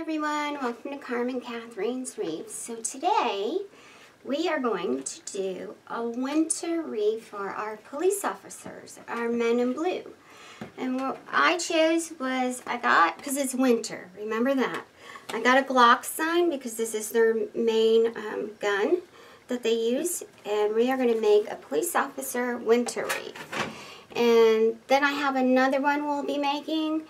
everyone, welcome to Carmen Katharine's Wreath. So today we are going to do a winter wreath for our police officers, our men in blue. And what I chose was, because it's winter, remember that. I got a Glock sign because this is their main gun that they use. And we are going to make a police officer winter wreath. And then I have another one we'll be making.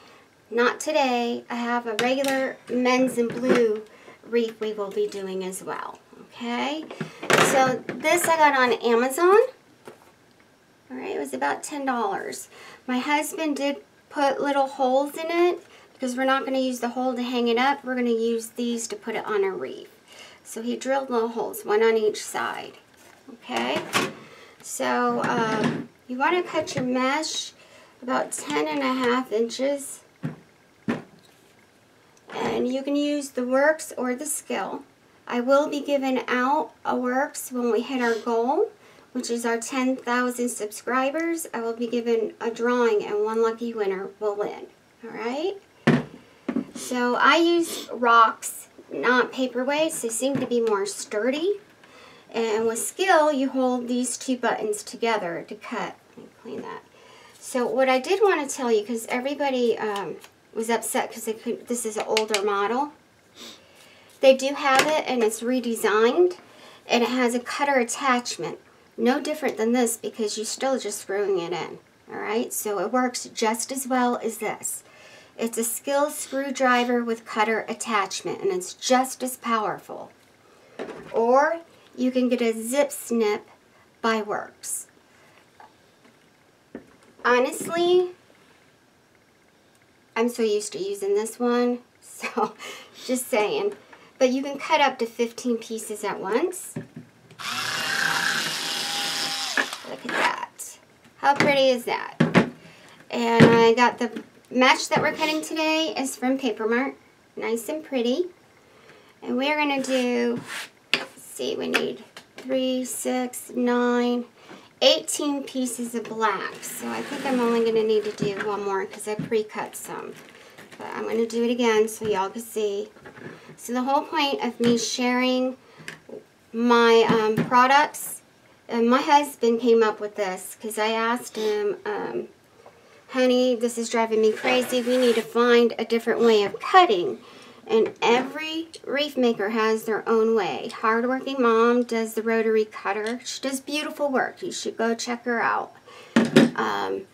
Not today. I have a regular men's in blue wreath we will be doing as well. Okay? So this I got on Amazon. Alright, it was about $10. My husband did put little holes in it because we're not going to use the hole to hang it up. We're going to use these to put it on a wreath. So he drilled little holes, one on each side. Okay? So you want to cut your mesh about 10.5 inches. And you can use the Works or the Skill. I will be giving out a Works when we hit our goal, which is our 10,000 subscribers. I will be giving a drawing and one lucky winner will win. Alright? So I use rocks, not paperweights. They seem to be more sturdy. And with Skill, you hold these two buttons together to cut. Let me clean that. So what I did want to tell you, because everybody was upset because this is an older model. They do have it and it's redesigned and it has a cutter attachment. No different than this because you're still just screwing it in. Alright, so it works just as well as this. It's a Skill screwdriver with cutter attachment and it's just as powerful. Or you can get a zip snip by Works. Honestly, I'm so used to using this one, so just saying. But you can cut up to 15 pieces at once. Look at that. How pretty is that? And I got the mesh that we're cutting today is from Paper Mart. Nice and pretty. And we're going to do, let's see, we need 3, 6, 9, 18 pieces of black. So I think I'm only going to need to do one more because I pre-cut some. But I'm going to do it again so y'all can see. So the whole point of me sharing my products, and my husband came up with this because I asked him, honey, this is driving me crazy. We need to find a different way of cutting. And every wreath maker has their own way. Hardworking Mom does the rotary cutter. She does beautiful work. You should go check her out. And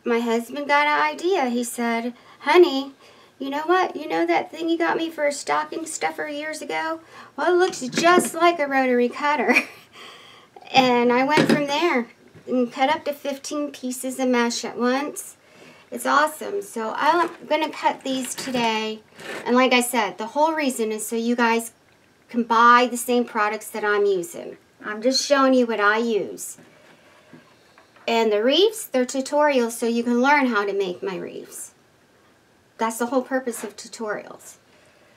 my husband got an idea. He said, honey, you know what? You know that thing you got me for a stocking stuffer years ago? Well, it looks just like a rotary cutter. And I went from there and cut up to 15 pieces of mesh at once. It's awesome. So I'm going to cut these today. And like I said, the whole reason is so you guys can buy the same products that I'm using. I'm just showing you what I use. And the wreaths, they're tutorials so you can learn how to make my wreaths. That's the whole purpose of tutorials.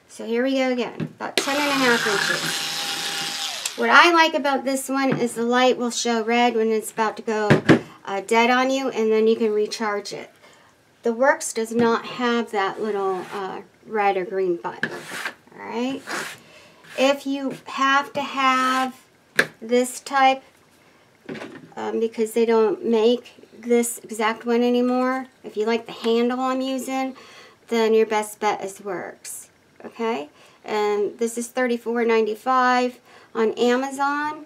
So here we go again. About 10.5 inches. What I like about this one is the light will show red when it's about to go dead on you, and then you can recharge it. The Works does not have that little red or green button. Alright? If you have to have this type, because they don't make this exact one anymore, if you like the handle I'm using, then your best bet is Works. Okay? And this is $34.95 on Amazon.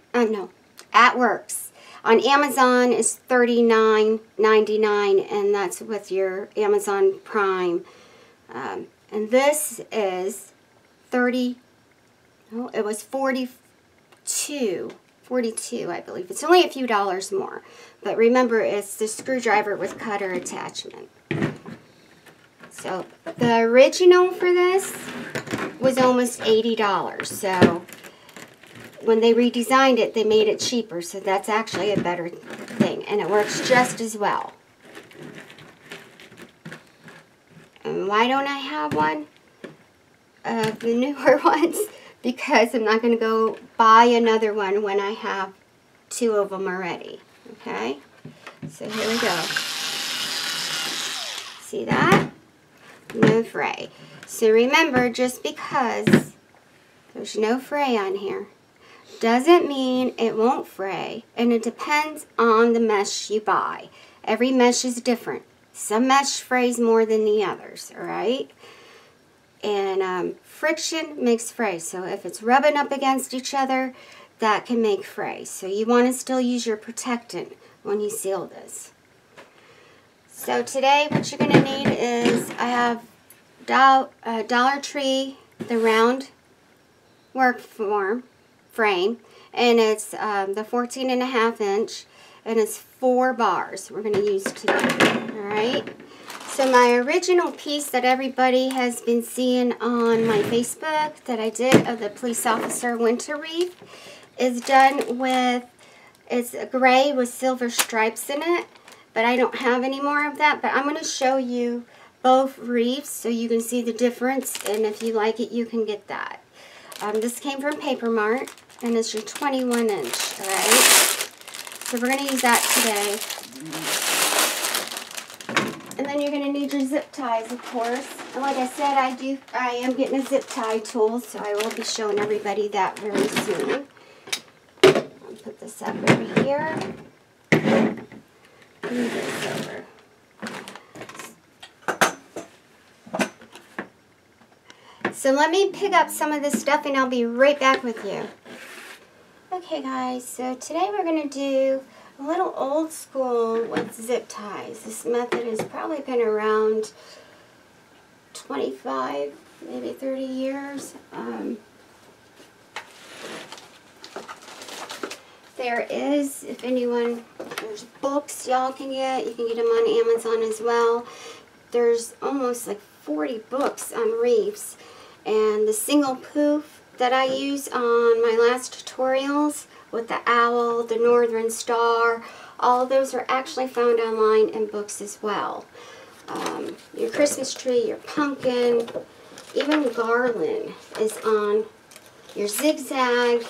At Works. On Amazon is $39.99, and that's with your Amazon Prime. And this is it was $42, I believe. It's only a few dollars more. But remember, it's the screwdriver with cutter attachment. So the original for this was almost $80. So when they redesigned it, they made it cheaper, so that's actually a better thing, and it works just as well. And why don't I have one of the newer ones? Because I'm not going to go buy another one when I have 2 of them already. Okay? So here we go. See that? no fray. So remember, just because there's no fray on here doesn't mean it won't fray, and it depends on the mesh you buy. Every mesh is different. Some mesh frays more than the others, all right? And friction makes fray, so if it's rubbing up against each other, that can make fray. So you want to still use your protectant when you seal this. So today what you're going to need is, I have Dollar Tree, the round work frame, and it's the 14.5 inch, and it's 4 bars we're going to use today. Alright, so my original piece that everybody has been seeing on my Facebook that I did of the police officer winter wreath is done with, it's gray with silver stripes in it, but I don't have any more of that. But I'm going to show you both wreaths so you can see the difference, and if you like it, you can get that. This came from Paper Mart, and it's your 21 inch, alright? So we're going to use that today. And then you're going to need your zip ties, of course. And like I said, I am getting a zip tie tool, so I will be showing everybody that very soon. I'll put this up over here. Move this over. So let me pick up some of this stuff and I'll be right back with you. Okay guys, so today we're going to do a little old school with zip ties. This method has probably been around 25, maybe 30 years. There is, if anyone, there's books y'all can get. You can get them on Amazon as well. There's almost like 40 books on wreaths. And the single poof that I use on my last tutorials with the owl, the northern star, all of those are actually found online in books as well. Your Christmas tree, your pumpkin, even garland is on your zigzag.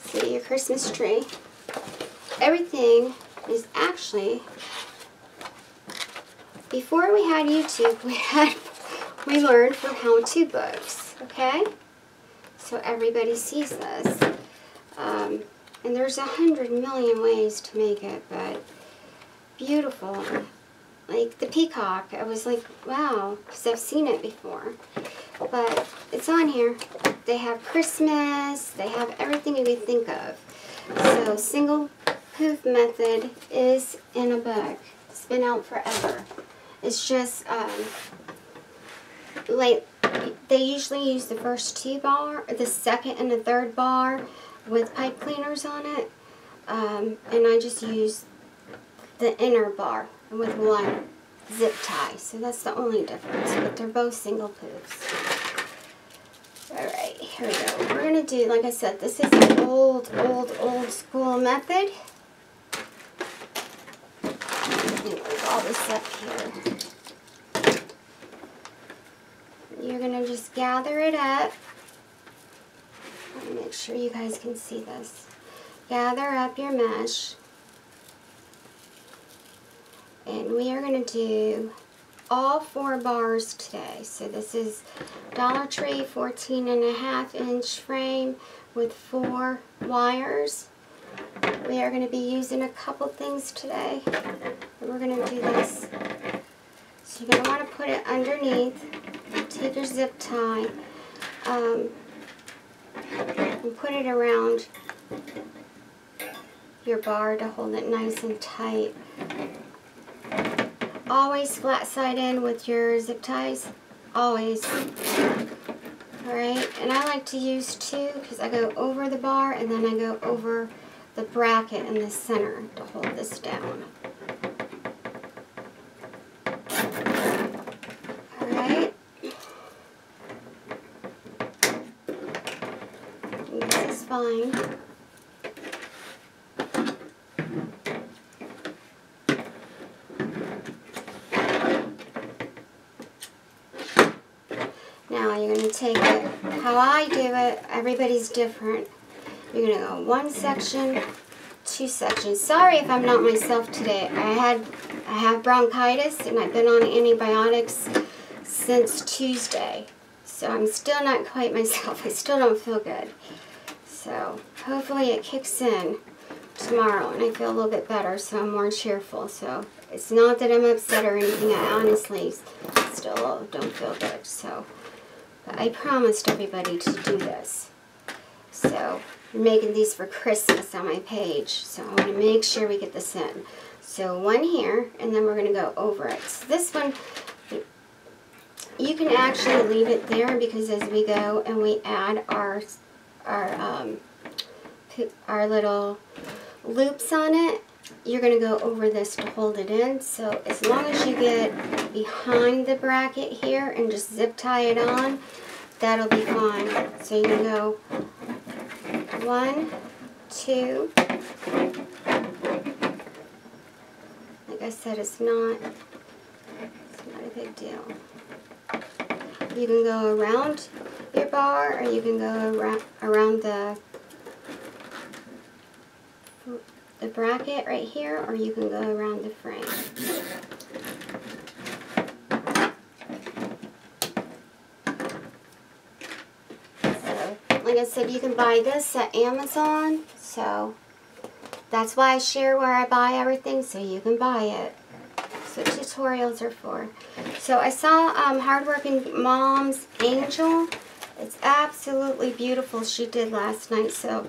See, your Christmas tree. Everything is actually, before we had YouTube, we learned from how-to books, okay? So everybody sees this. And there's 100 million ways to make it, but beautiful. Like the peacock, I was like, wow, because I've seen it before. But it's on here. They have Christmas, they have everything you could think of. So single poof method is in a book. It's been out forever. It's just, like, they usually use the first 2 bar, the second and the third bar with pipe cleaners on it. And I just use the inner bar with 1 zip tie. So that's the only difference, but they're both single poofs. Alright, here we go. We're going to do, like I said, this is an old school method. Let me move all this up here. You're going to just gather it up. Let me make sure you guys can see this. Gather up your mesh. And we are going to do all 4 bars today. So this is Dollar Tree 14.5 inch frame with 4 wires. We are going to be using a couple things today. And we're going to do this. So you're going to want to put it underneath. Take your zip tie. And put it around your bar to hold it nice and tight. Always flat side in with your zip ties. Always. Alright, and I like to use 2 because I go over the bar and then I go over the bracket in the center to hold this down. Alright. This is fine. Now you're going to take it, how I do it, everybody's different. You're going to go 1 section, 2 sections. Sorry if I'm not myself today. I have bronchitis and I've been on antibiotics since Tuesday. So I'm still not quite myself. I still don't feel good. So hopefully it kicks in tomorrow and I feel a little bit better, so I'm more cheerful. So it's not that I'm upset or anything. I honestly still don't feel good. So but I promised everybody to do this. So I'm making these for Christmas on my page. So I want to make sure we get this in. So one here, and then we're going to go over it. So this one, you can actually leave it there because as we go and we add our little loops on it, you're going to go over this to hold it in. So as long as you get behind the bracket here and just zip tie it on, that'll be fine. So you can go 1, 2. Like I said, it's not a big deal. You can go around your bar, or you can go around the bracket right here, or you can go around the frame. So, like I said, you can buy this at Amazon, so that's why I share where I buy everything, so you can buy it. So tutorials are for. So I saw Hardworking Mom's Angel. It's absolutely beautiful. She did last night. So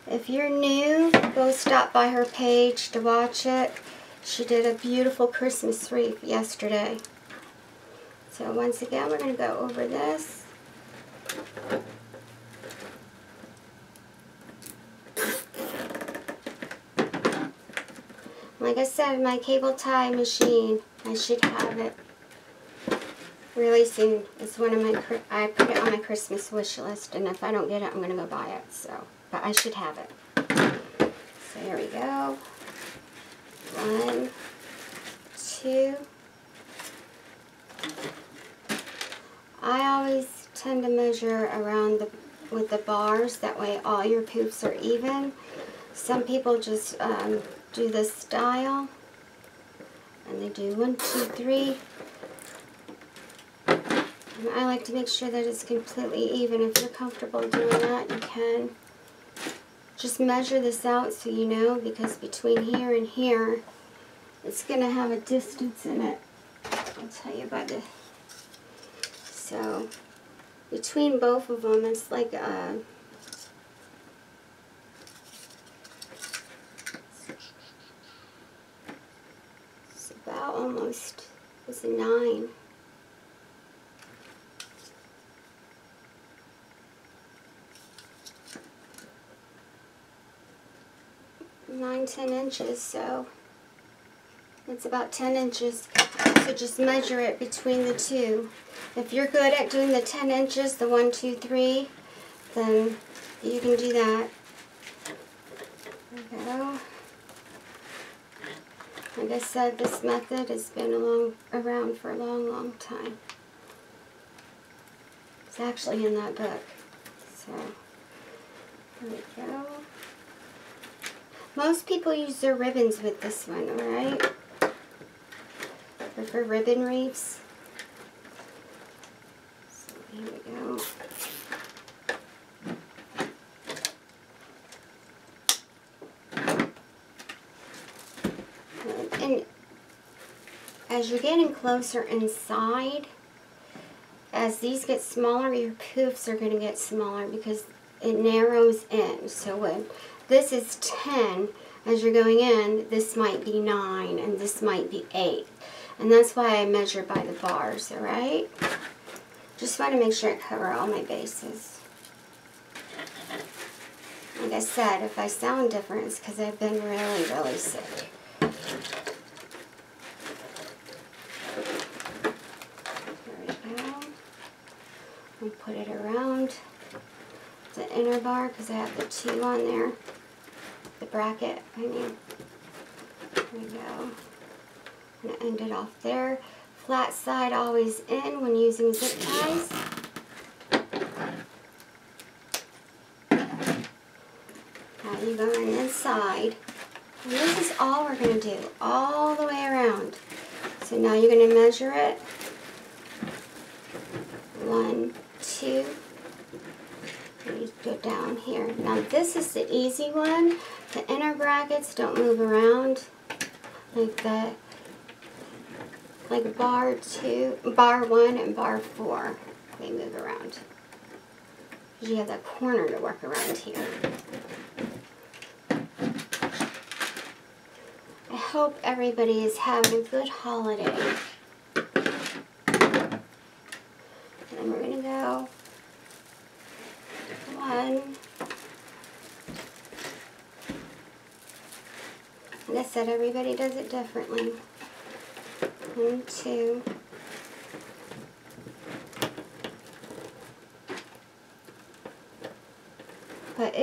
if you're new, go stop by her page to watch it. She did a beautiful Christmas wreath yesterday. So once again, we're going to go over this. Like I said, my cable tie machine, I should have it really soon. It's one of my, I put it on my Christmas wish list, and if I don't get it, I'm going to go buy it. So, but I should have it. So here we go. 1, 2. I always tend to measure around with the bars. That way all your poofs are even. Some people just do this style, and they do 1, 2, 3. And I like to make sure that it's completely even. If you're comfortable doing that, you can. Just measure this out so you know, because between here and here, it's going to have a distance in it. I'll tell you about it. So, between both of them, it's like a... It's about almost, it's a 9. 9, 10 inches, so it's about 10 inches. So just measure it between the two. If you're good at doing the 10 inches, the 1, 2, 3, then you can do that. There we go. Like I said, this method has been around for a long, long time. It's actually in that book. So, there we go. Most people use their ribbons with this one, alright? Or for ribbon wreaths. So here we go. And as you're getting closer inside, as these get smaller, your poofs are going to get smaller because it narrows in. So when this is 10, as you're going in, this might be 9 and this might be 8. And that's why I measure by the bars, alright? Just want to make sure I cover all my bases. Like I said, if I sound different, it's because I've been really, really sick. There we go. I'll put it around the inner bar because I have the 2 on there. The bracket, I mean. There we go. I'm going to end it off there. Flat side always in when using zip ties. Now you go on the inside. And this is all we're going to do, all the way around. So now you're going to measure it 1, 2. You go down here. Now this is the easy one. The inner brackets don't move around like that. Like bar 1 and bar 4, they move around. You have that corner to work around here. I hope everybody is having a good holiday. And then we're going to go 1. Like I said, everybody does it differently. 1, 2. But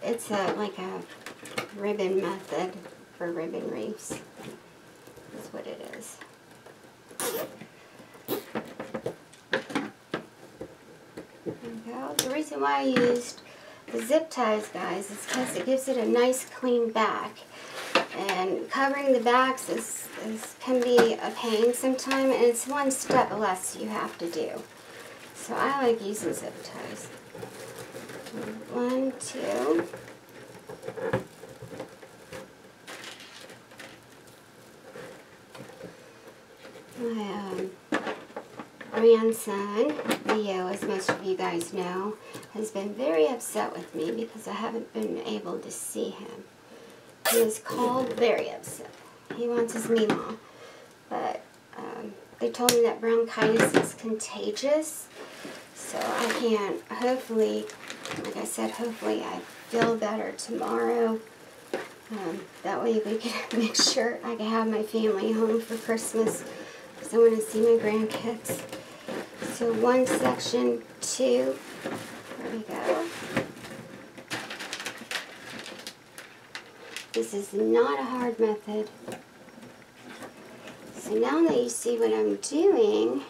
it's like a ribbon method for ribbon wreaths. That's what it is. There we go. The reason why I used the zip ties, guys, is because it gives it a nice clean back. And covering the backs can be a pain sometimes, and it's one step less you have to do. So I like using zip ties. 1, 2. My grandson, Leo, as most of you guys know, has been very upset with me because I haven't been able to see him. He is called very upset. He wants his Meemaw. But they told me that bronchitis is contagious. So I can't, hopefully, like I said, hopefully I feel better tomorrow. That way we can make sure I can have my family home for Christmas. Because I want to see my grandkids. So 1 section, 2. There we go. This is not a hard method. So now that you see what I'm doing,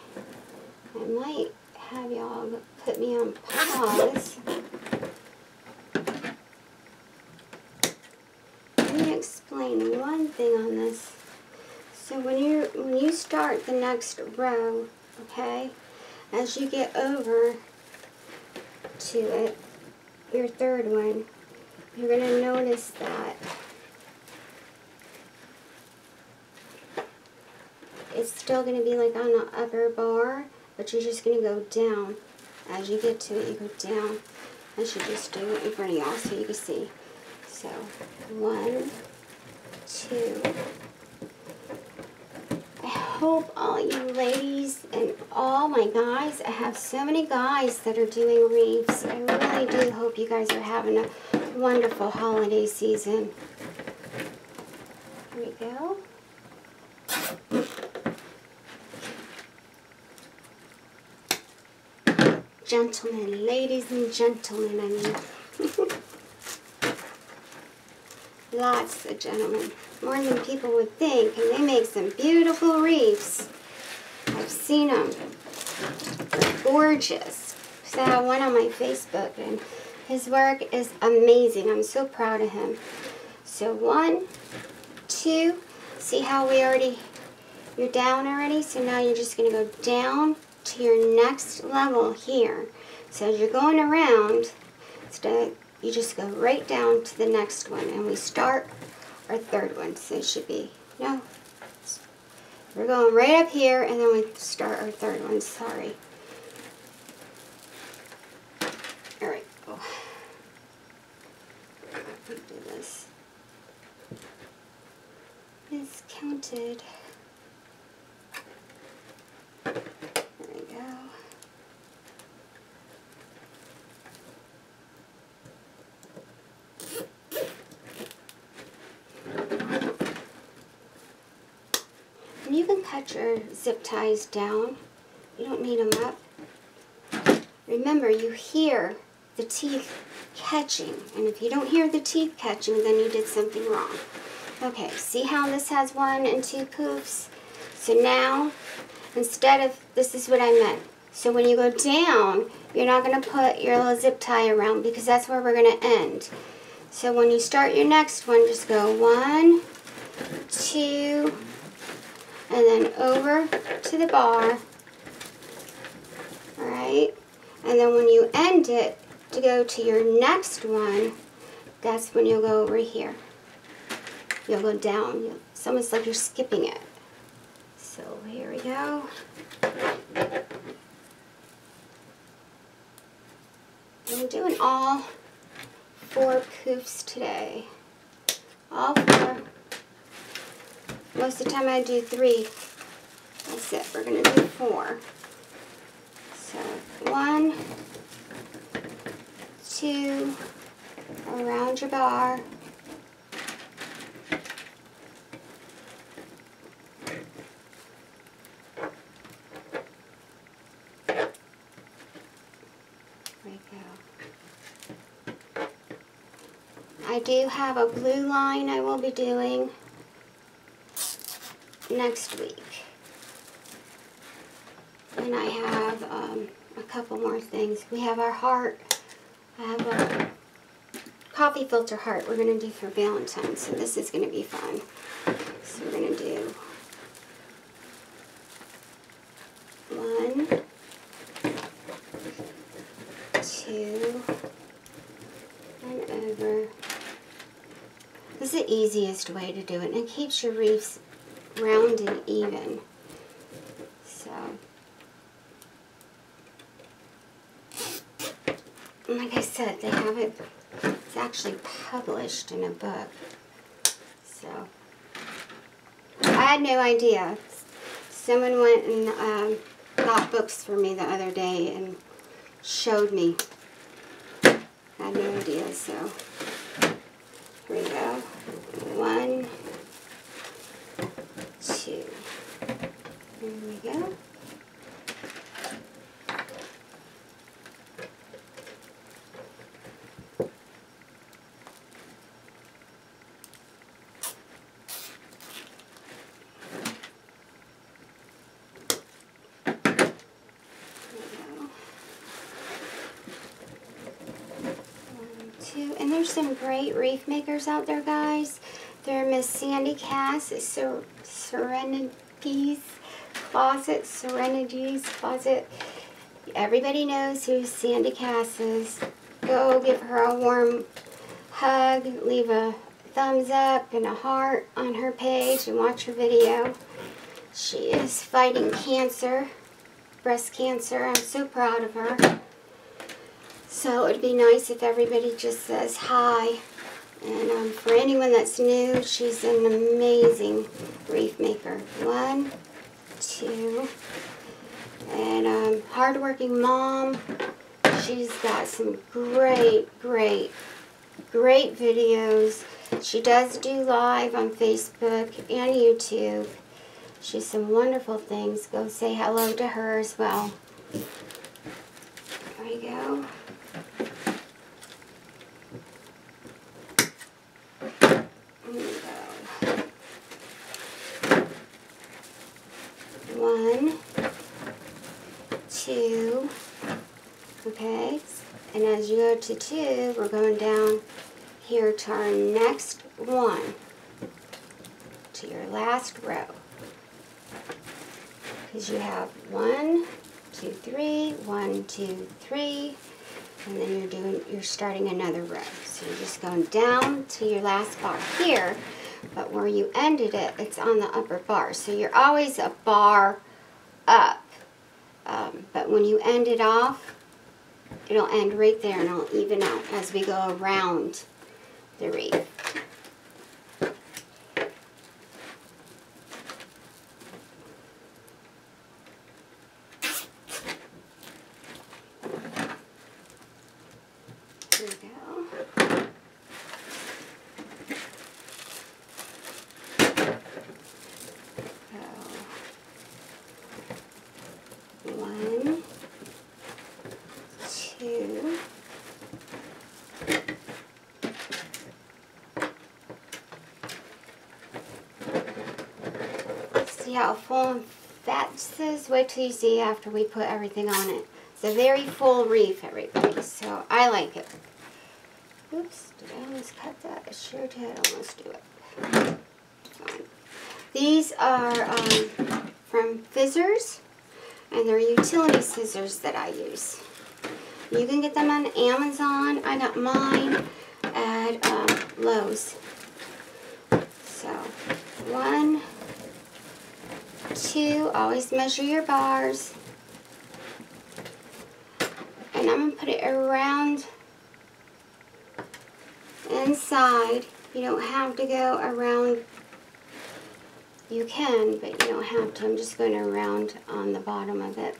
I might have y'all put me on pause. Let me explain one thing on this. So when you start the next row, okay, as you get over to it, your third one, you're going to notice that it's still going to be like on the upper bar, but you're just going to go down. As you get to it, you go down. I should just do it in front of y'all so you can see. So, 1, 2. I hope all you ladies and all my guys, I have so many guys that are doing wreaths. I really do hope you guys are having a wonderful holiday season. There we go. Gentlemen, ladies and gentlemen, I mean. Lots of gentlemen. More than people would think. And they make some beautiful wreaths. I've seen them. They're gorgeous. So I have one on my Facebook, and his work is amazing. I'm so proud of him. So 1, 2. See how you're down already? So now you're just going to go down to your next level here. So as you're going around, you just go right down to the next one, and we start our third one. So it should be, no, we're going right up here, and then we start our third one. Sorry. All right, go. Do this. It's counted. There we go. And you can cut your zip ties down. You don't need them up. Remember, you hear the teeth catching. And if you don't hear the teeth catching, then you did something wrong. Okay, see how this has 1 and 2 poofs? So now, instead of, this is what I meant. So when you go down, you're not going to put your little zip tie around because that's where we're going to end. So when you start your next one, just go 1, 2, and then over to the bar. right? And then when you end it to go to your next one, that's when you'll go over here. You'll go down. It's almost like you're skipping it. So here we go. I'm doing all 4 poofs today. All 4. Most of the time I do 3. That's it. We're going to do 4. So 1, 2, around your bar. There we go. I do have a blue line I will be doing next week. And I have a couple more things. We have our heart. I have a coffee filter heart we're going to do for Valentine's. So this is going to be fun. So we're going to do 1, 2, and over. This is the easiest way to do it. And it keeps your wreaths round and even. So, like I said, they have it, it's actually published in a book. So, I had no idea. Someone went and got books for me the other day and showed me. I had no idea, so here we go. 1, 2. There we go. And there's some great wreath makers out there, guys. They're Miss Sandy Cass at Serenity's Closet. Everybody knows who Sandy Cass is. Go give her a warm hug, leave a thumbs up and a heart on her page and watch her video. She is fighting cancer, breast cancer. I'm so proud of her. So it'd be nice if everybody just says hi. And for anyone that's new, she's an amazing wreath maker. 1, 2, and hardworking mom. She's got some great videos. She does do live on Facebook and YouTube. She's some wonderful things. Go say hello to her as well. There we go. There we go. 1, 2. Okay, and as you go to 2, we're going down here to our next one, to your last row. Because you have 1, 2, 3, 1, 2, 3, and then you're starting another row. So you're just going down to your last bar here, but where you ended it, it's on the upper bar. So you're always a bar up, but when you end it off, it'll end right there and it'll even out as we go around the wreath. Here we go. So, 1, 2. See how full and fat this is? Wait till you see after we put everything on it. It's a very full wreath, everybody, so I like it. Oops, did I almost cut that? I sure did almost do it. Fine. These are from Fizzers. And they're utility scissors that I use. You can get them on Amazon. I got mine at Lowe's. So, 1, 2, always measure your bars. And I'm going to put it around inside. You don't have to go around. You can, but you don't have to. I'm just going around on the bottom of it,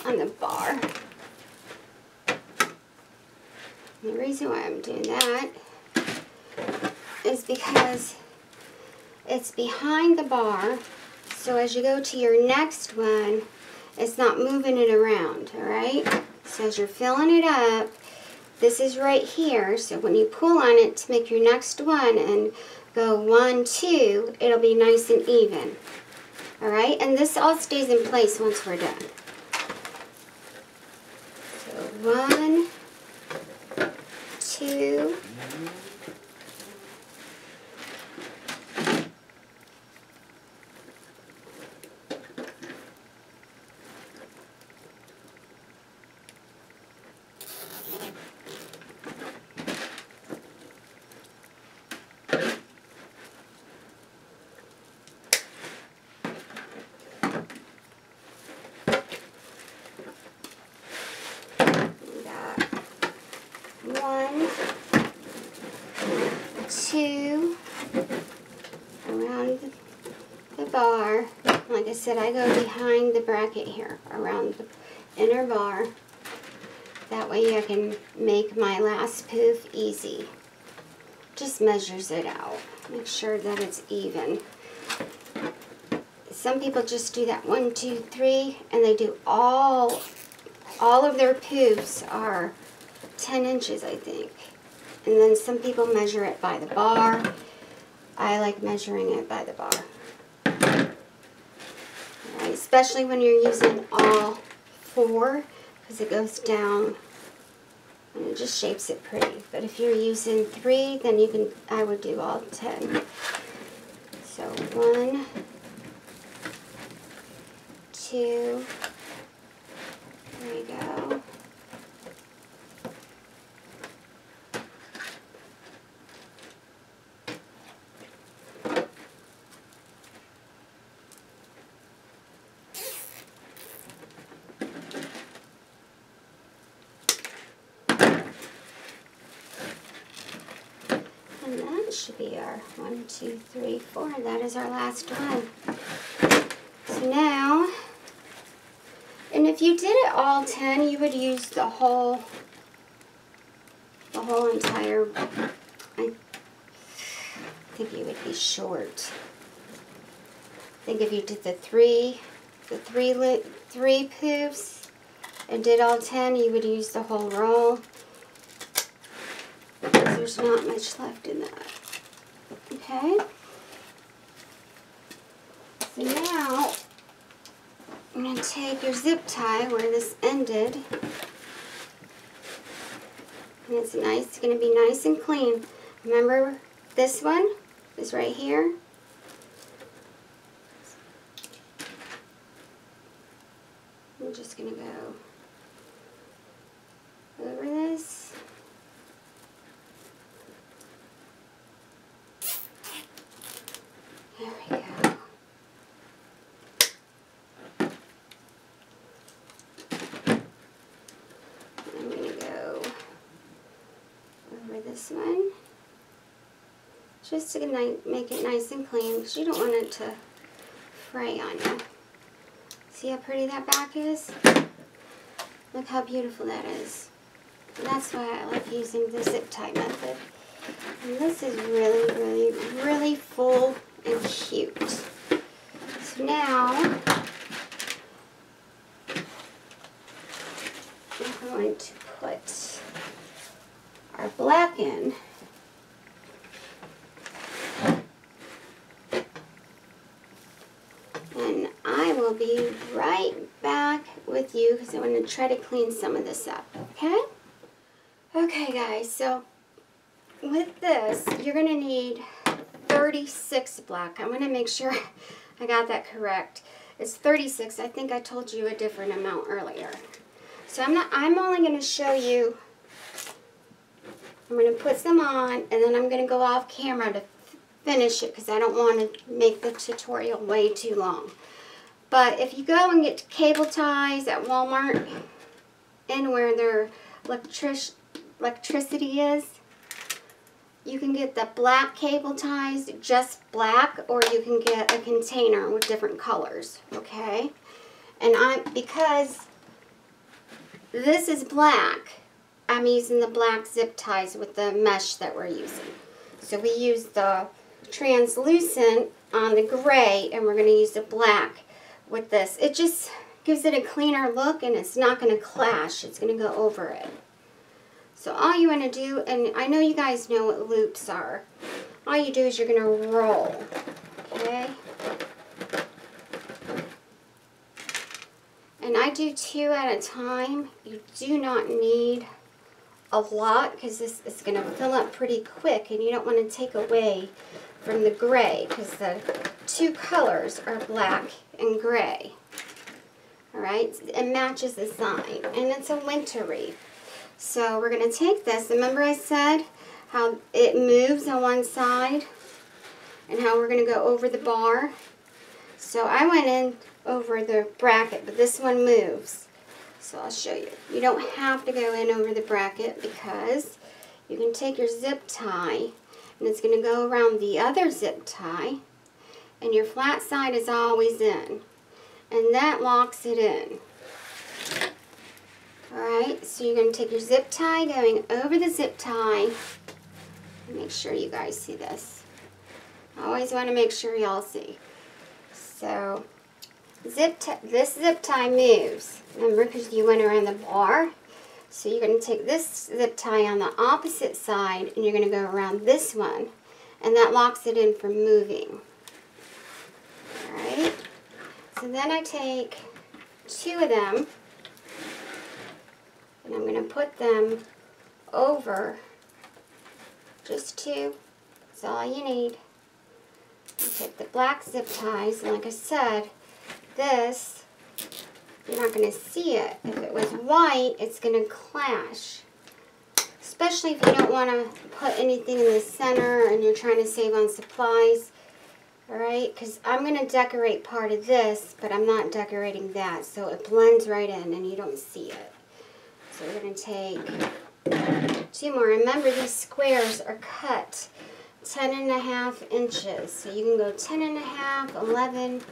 on the bar. The reason why I'm doing that is because it's behind the bar, so as you go to your next one, it's not moving it around, alright? So as you're filling it up, this is right here, so when you pull on it to make your next one and go 1, 2, it'll be nice and even. Alright, and this all stays in place once we're done. So 1, 2, around the bar. Like I said, I go behind the bracket here, around the inner bar. That way I can make my last poof easy. Just measures it out. Make sure that it's even. Some people just do that 1, 2, 3, and they do all of their poofs are 10 inches, I think. And then some people measure it by the bar. I like measuring it by the bar. Alright, especially when you're using all 4, because it goes down and it just shapes it pretty. But if you're using 3, then you can, I would do all 10. So 1, 2, there you go. And that should be our 1, 2, 3, 4. And that is our last one. So now, and if you did it all 10, you would use the whole entire, I think you would be short. I think if you did the three poofs and did all 10, you would use the whole roll. Because there's not much left in that. Okay? So now, I'm going to take your zip tie where this ended. And it's going to be nice and clean. Remember this one is right here. I'm just going to go over this. There we go. I'm going to go over this one. Just to make it nice and clean, because you don't want it to fray on you. See how pretty that back is? Look how beautiful that is. And that's why I like using the zip tie method. And this is really, really, really full and cute. So now, I'm going to put our black in. And I will be right back with you because I want to try to clean some of this up, okay? Okay guys, so with this, you're going to need 36 black. I'm going to make sure I got that correct. It's 36. I think I told you a different amount earlier. So I'm only going to show you, I'm going to put some on, and then I'm going to go off camera to finish it because I don't want to make the tutorial way too long. But if you go and get cable ties at Walmart and where their electricity is, you can get the black cable ties, just black, or you can get a container with different colors, okay? And because this is black, I'm using the black zip ties with the mesh that we're using. So we use the translucent on the gray, and we're going to use the black with this. It just gives it a cleaner look, and it's not going to clash. It's going to go over it. So all you want to do, and I know you guys know what loops are, all you do is you're going to roll, okay? And I do 2 at a time. You do not need a lot because this is going to fill up pretty quick, and you don't want to take away from the gray because the 2 colors are black and gray. Alright, it matches the sign, and it's a winter wreath. So we're going to take this. Remember I said how it moves on one side and how we're going to go over the bar? So I went in over the bracket, but this one moves. So I'll show you. You don't have to go in over the bracket because you can take your zip tie and it's going to go around the other zip tie, and your flat side is always in, and that locks it in. Alright, so you're going to take your zip tie going over the zip tie. Make sure you guys see this. I always want to make sure y'all see. So, this zip tie moves. Remember, because you went around the bar. So you're going to take this zip tie on the opposite side, and you're going to go around this one. And that locks it in from moving. Alright, so then I take 2 of them, and I'm going to put them over, just 2, that's all you need. You take the black zip ties, and like I said, this, you're not going to see it. If it was white, it's going to clash. Especially if you don't want to put anything in the center and you're trying to save on supplies. Alright, because I'm going to decorate part of this, but I'm not decorating that, so it blends right in and you don't see it. So we're going to take 2 more. Remember, these squares are cut 10.5 inches. So you can go 10.5, 11.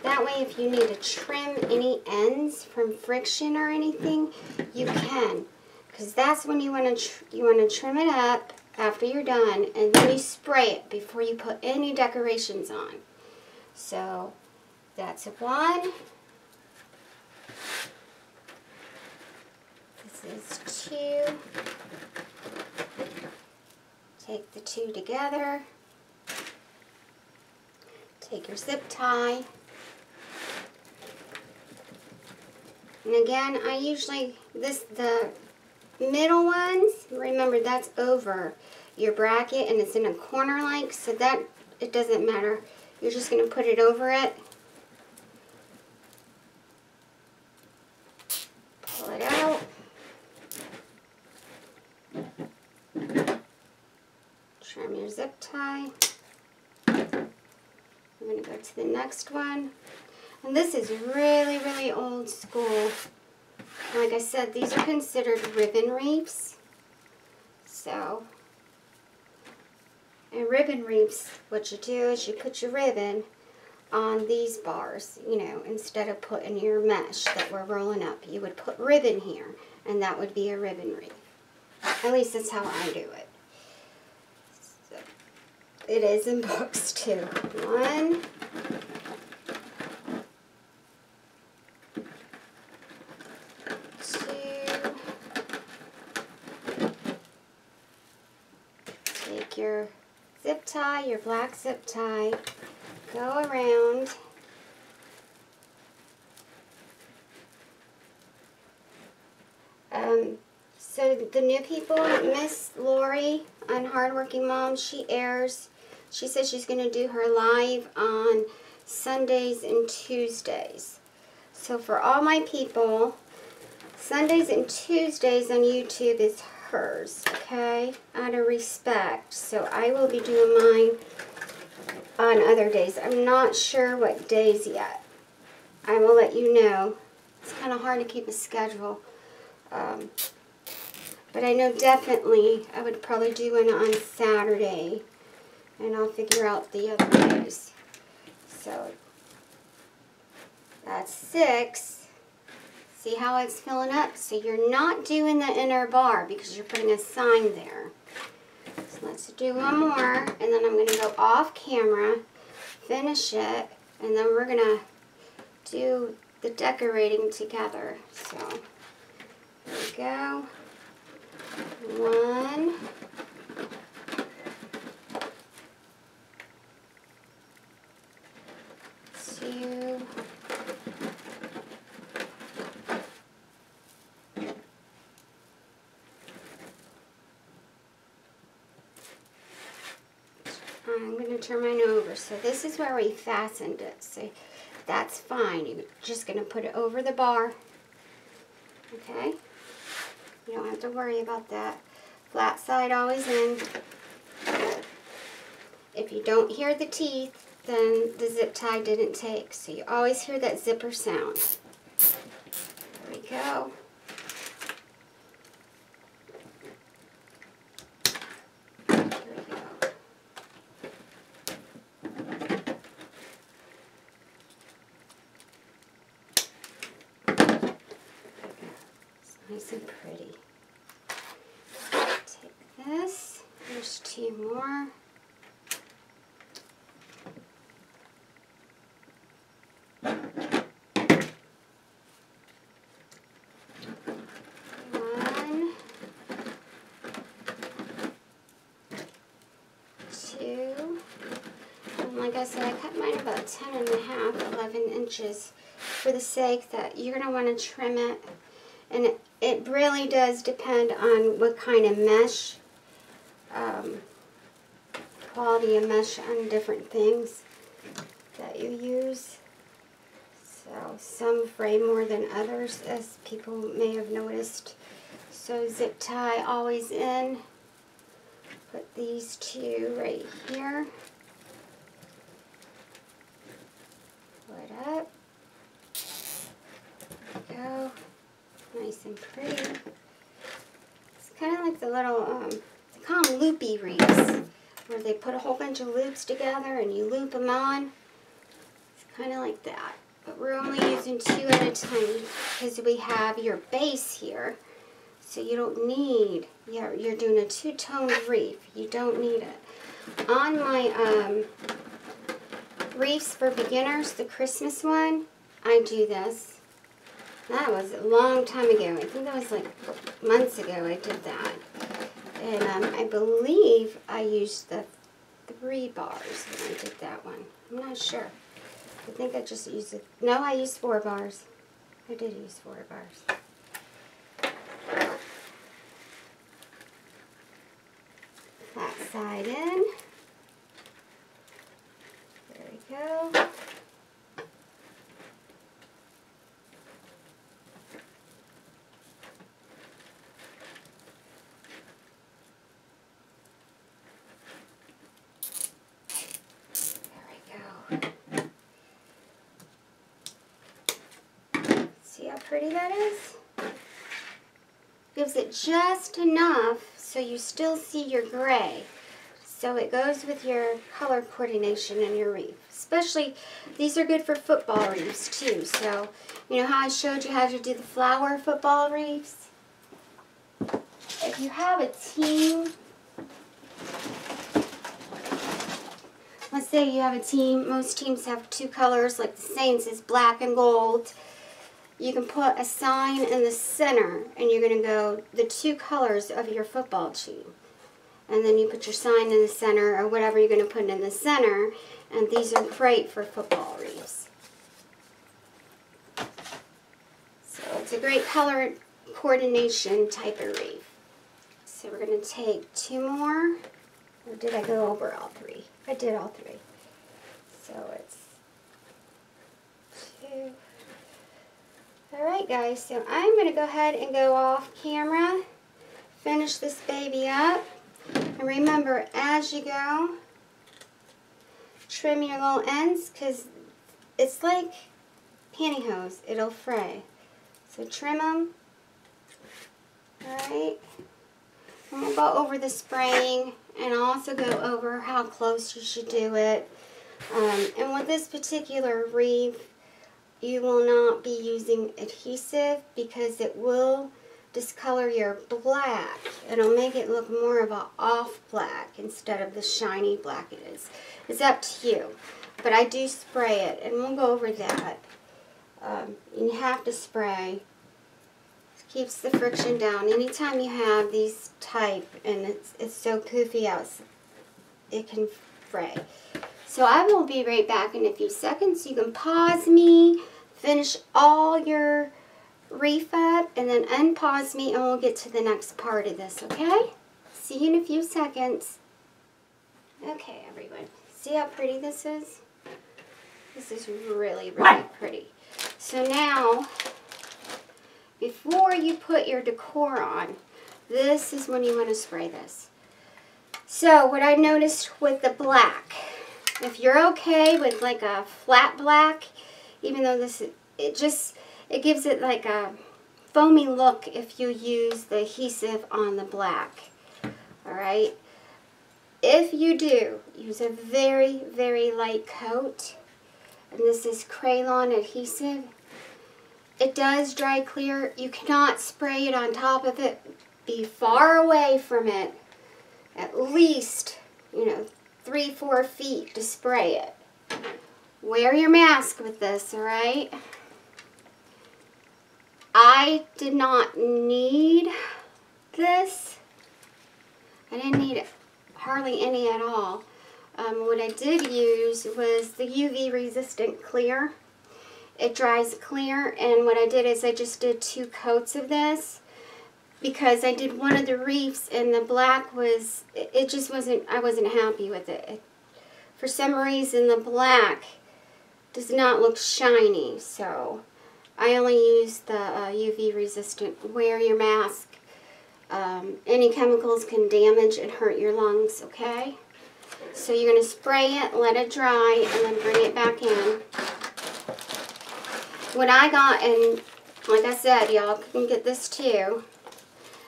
That way, if you need to trim any ends from friction or anything, you can. Because that's when you want to trim it up after you're done, and then you spray it before you put any decorations on. So that's 1. This is 2. Take the 2 together. Take your zip tie. And again, I usually, the middle ones, remember that's over your bracket and it's in a corner like, so that, it doesn't matter. You're just going to put it over it. Pull it out. Trim your zip tie. I'm going to go to the next one. And this is really, really old school. Like I said, these are considered ribbon wreaths. So, and ribbon wreaths, what you do is you put your ribbon on these bars, you know, instead of putting your mesh that we're rolling up. You would put ribbon here, and that would be a ribbon wreath. At least that's how I do it. So, it is in books too. 1. Take your zip tie, your black zip tie, go around, so the new people, Miss Lori on Hardworking Mom, she says she's going to do her live on Sundays and Tuesdays. So for all my people, Sundays and Tuesdays on YouTube is hers, okay? Out of respect. So I will be doing mine on other days. I'm not sure what days yet. I will let you know. It's kind of hard to keep a schedule. But I know definitely I would probably do one on Saturday. And I'll figure out the other days. So that's 6. See how it's filling up? So you're not doing the inner bar because you're putting a sign there. So let's do one more, and then I'm going to go off camera, finish it, and then we're going to do the decorating together. So there we go. 1. 2. I'm going to turn mine over. So this is where we fastened it. So that's fine. You're just going to put it over the bar. Okay? You don't have to worry about that. Flat side always in. If you don't hear the teeth, then the zip tie didn't take. So you always hear that zipper sound. There we go. Nice and pretty. Take this. There's 2 more. One, 2. And like I said, I cut mine about 10.5, 11 inches for the sake that you're going to want to trim it. And it really does depend on what kind of mesh, quality of mesh on different things that you use. So some fray more than others, as people may have noticed. So zip tie always in. Put these 2 right here. Put up. There we go. Nice and pretty. It's kind of like the little, they call them loopy wreaths, where they put a whole bunch of loops together and you loop them on. It's kind of like that. But we're only using 2 at a time because we have your base here. So you don't need, you're doing a 2-tone wreath. You don't need it. On my wreaths for beginners, the Christmas one, I do this. That was a long time ago. I think that was like months ago I did that. And I believe I used the 3 bars when I did that one. I'm not sure. I think I just used it. No, I used 4 bars. I did use 4 bars. Flat side in. There we go. See how pretty that is? Gives it just enough so you still see your gray. So it goes with your color coordination in your wreath. Especially, these are good for football wreaths too. So, you know how I showed you how to do the flower football wreaths? If you have a team, let's say you have a team, most teams have 2 colors, like the Saints is black and gold. You can put a sign in the center, and you're going to go the 2 colors of your football team. And then you put your sign in the center, or whatever you're going to put in the center, and these are great for football wreaths. So it's a great color coordination type of wreath. So we're going to take 2 more, or did I go over all 3? I did all 3. So it's too. Alright guys, so I'm going to go ahead and go off camera, finish this baby up, and remember as you go, trim your little ends because it's like pantyhose, it'll fray. So trim them. Alright, and we'll go over the spraying and I'll also go over how close you should do it. And with this particular wreath, you will not be using adhesive because it will discolor your black. It'll make it look more of a off black instead of the shiny black it is. It's up to you. But I do spray it and we'll go over that. You have to spray. It keeps the friction down. Anytime you have these type and it's so poofy out, it can fray. So I will be right back in a few seconds. You can pause me, finish all your wreath up, and then unpause me and we'll get to the next part of this, okay? See you in a few seconds. Okay, everyone. See how pretty this is? This is really, really pretty. So now, before you put your decor on, this is when you want to spray this. So what I noticed with the black, if you're okay with like a flat black, even though this, it gives it like a foamy look if you use the adhesive on the black. Alright? If you do, use a very, very light coat, and this is Crayon adhesive. It does dry clear. You cannot spray it on top of it. Be far away from it. At least, 3-4 feet to spray it. Wear your mask with this, alright? I did not need this. I didn't need hardly any at all. What I did use was the UV resistant clear. It dries clear, and what I did is I just did 2 coats of this because I did one of the wreaths and the black was, it just wasn't, I wasn't happy with it. For some reason the black does not look shiny, so I only use the UV resistant. Wear your mask. Any chemicals can damage and hurt your lungs, okay? So you're going to spray it, let it dry, and then bring it back in. What I got, and like I said, y'all can get this too,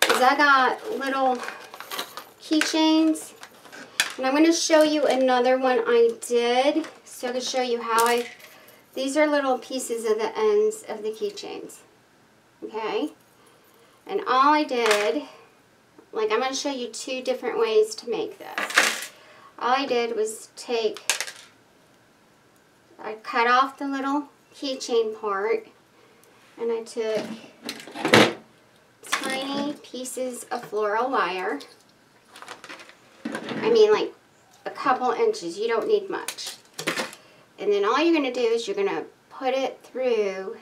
is I got little keychains. And I'm going to show you another one I did, so I can show you how these are little pieces of the ends of the keychains. Okay? And all I did, like I'm going to show you 2 different ways to make this. All I did was I cut off the little keychain part, and I took tiny pieces of floral wire. I mean like a couple inches, you don't need much. And then all you're going to do is you're going to put it through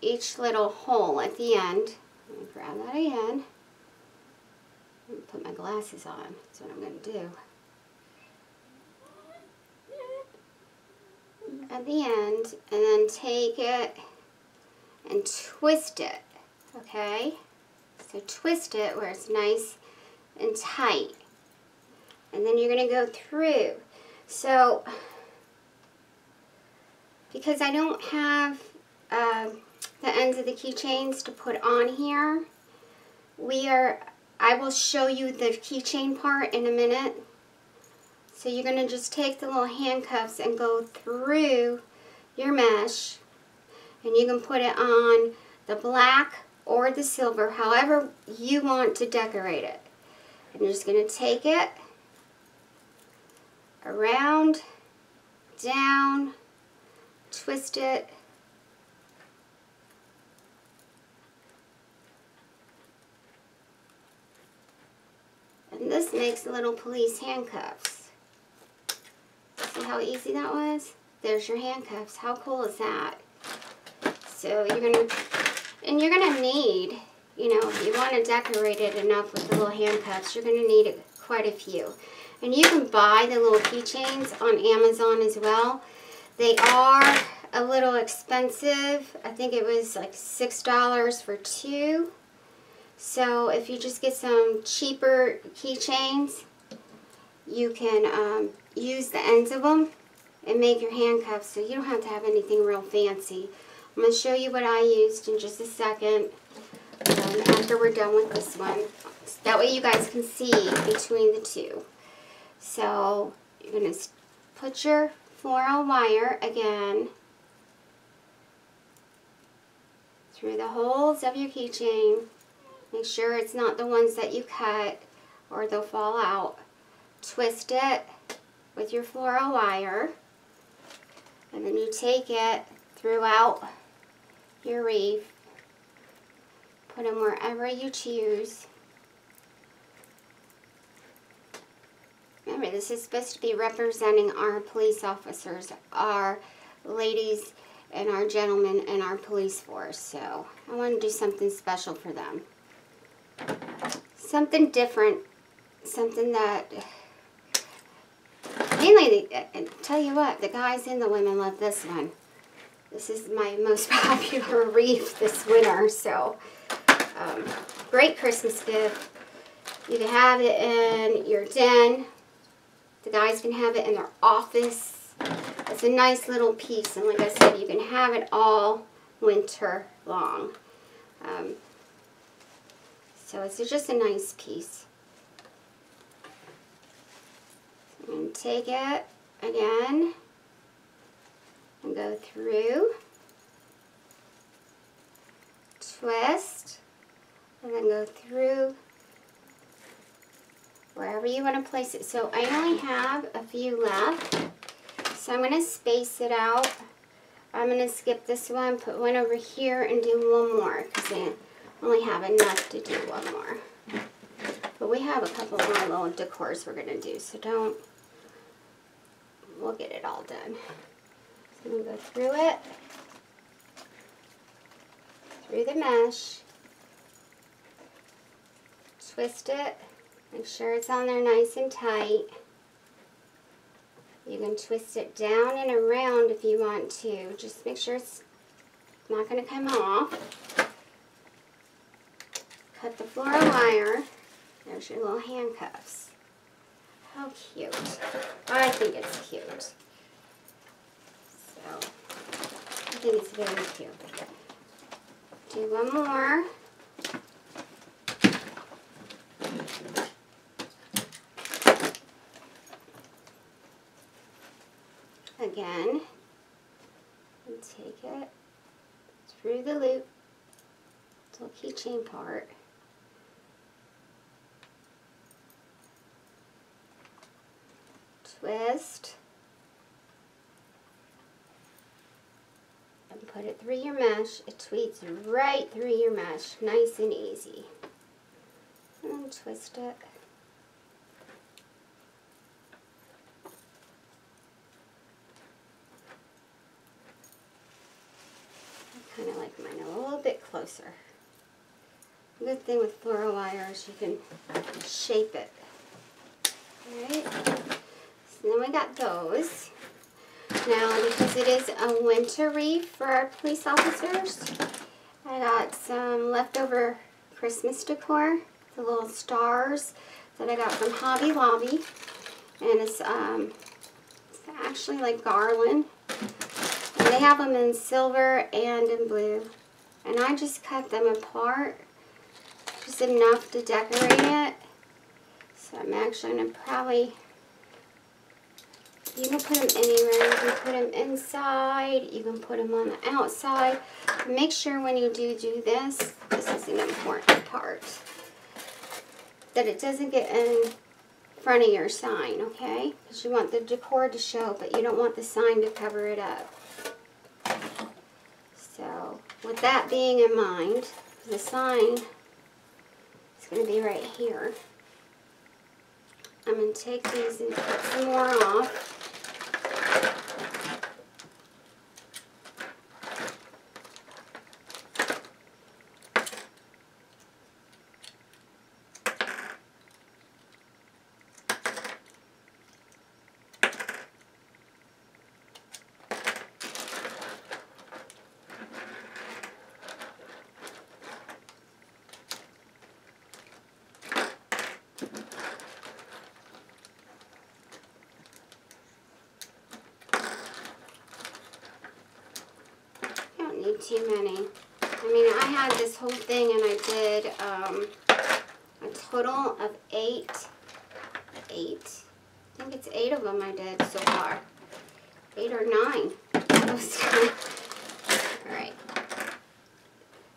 each little hole at the end. Let me grab that again. I'm going to put my glasses on. That's what I'm going to do. At the end, and then take it and twist it, okay? So twist it where it's nice and tight. And then you're going to go through. So, because I don't have the ends of the keychains to put on here, I will show you the keychain part in a minute. So you're going to just take the little handcuffs and go through your mesh, and you can put it on the black or the silver, however you want to decorate it. And you're just going to take it around, down, twist it, and this makes little police handcuffs. See how easy that was? There's your handcuffs. How cool is that? So you're gonna need, if you want to decorate it enough with the little handcuffs, you're gonna need quite a few. And you can buy the little keychains on Amazon as well. They are a little expensive. I think it was like $6 for 2. So if you just get some cheaper keychains, you can use the ends of them and make your handcuffs, so you don't have to have anything real fancy. I'm going to show you what I used in just a second after we're done with this one. That way you guys can see between the two. So you're going to put your floral wire again through the holes of your keychain. Make sure it's not the ones that you cut or they'll fall out. Twist it with your floral wire, and then you take it throughout your wreath. Put them wherever you choose. Remember, this is supposed to be representing our police officers, our ladies and our gentlemen in our police force. So I want to do something special for them. Something different. Something that, mainly, tell you what, the guys and the women love this one. This is my most popular wreath this winter. So great Christmas gift. You can have it in your den. The guys can have it in their office. It's a nice little piece, and like I said, you can have it all winter long. So it's just a nice piece. So I'm going to take it again and go through, twist, and then go through wherever you want to place it. So I only have a few left, so I'm going to space it out. I'm going to skip this one, put one over here, and do one more because I only have enough to do one more. But we have a couple more little decors we're going to do, so we'll get it all done. So I'm going to go through it, through the mesh, twist it. Make sure it's on there nice and tight. You can twist it down and around if you want to. Just make sure it's not going to come off. Cut the floral wire. There's your little handcuffs. How cute. I think it's cute. So, I think it's very cute. Do one more. Again, and take it through the loop, little keychain part, twist, and put it through your mesh. It tweets right through your mesh, nice and easy. And twist it. I kind of like mine a little bit closer. The good thing with floral wire is you can shape it. Alright, so then we got those. Now, because it is a winter wreath for our police officers, I got some leftover Christmas decor, the little stars that I got from Hobby Lobby. And it's actually like garland. And they have them in silver and in blue. And I just cut them apart, just enough to decorate it. So I'm actually going to probably, you can put them anywhere. You can put them inside, you can put them on the outside. Make sure when you do this, this is an important part, that it doesn't get in front of your sign, okay? Because you want the decor to show, but you don't want the sign to cover it up. So, with that being in mind, the sign is going to be right here. I'm going to take these and cut some more off. too many. I mean, I had this whole thing and I did a total of 8. I think it's 8 of them I did so far. 8 or 9. Alright.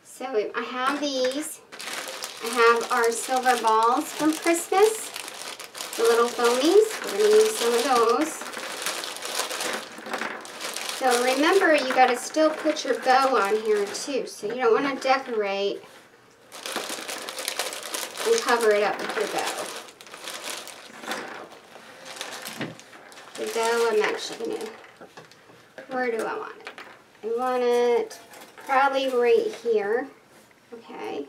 So I have these. I have our silver balls from Christmas. The little foamies. We're going to use some of those. So remember, you got to still put your bow on here too. So you don't want to decorate and cover it up with your bow. So, the bow, I'm actually going to, where do I want it? I want it probably right here. Okay.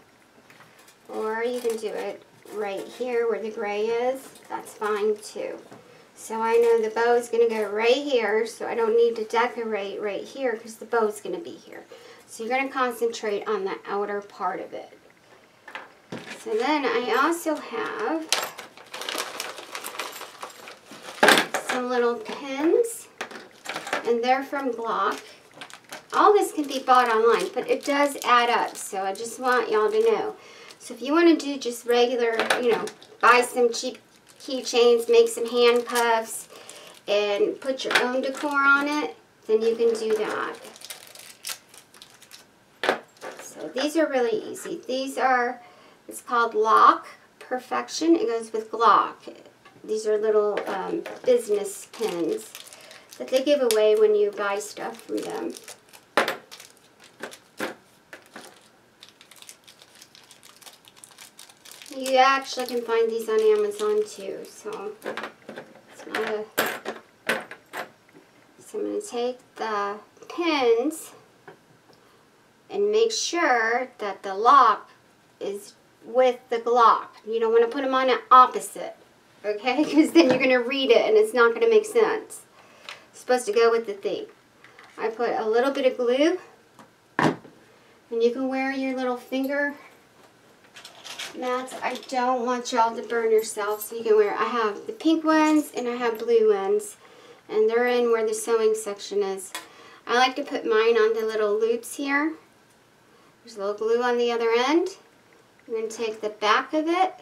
Or you can do it right here where the gray is. That's fine too. So I know the bow is going to go right here, so I don't need to decorate right here because the bow is going to be here. So you're going to concentrate on the outer part of it. So then I also have some little pins, and they're from Glock. All this can be bought online, but it does add up, so I just want y'all to know. So if you want to do just regular, you know, buy some cheap keychains, make some handcuffs, and put your own decor on it, then you can do that. So these are really easy. These are, it's called Lock Perfection. It goes with Glock. These are little business pins that they give away when you buy stuff from them. You actually can find these on Amazon too, so it's not a... So I'm going to take the pins and make sure that the lock is with the Glock. You don't want to put them on an opposite, okay? Because then you're going to read it and it's not going to make sense. It's supposed to go with the thing. I put a little bit of glue, and you can wear your little finger mats. I don't want y'all to burn yourself, so you can wear, I have the pink ones and I have blue ones, and they're in where the sewing section is. I like to put mine on the little loops here. There's a little glue on the other end. I'm going to take the back of it,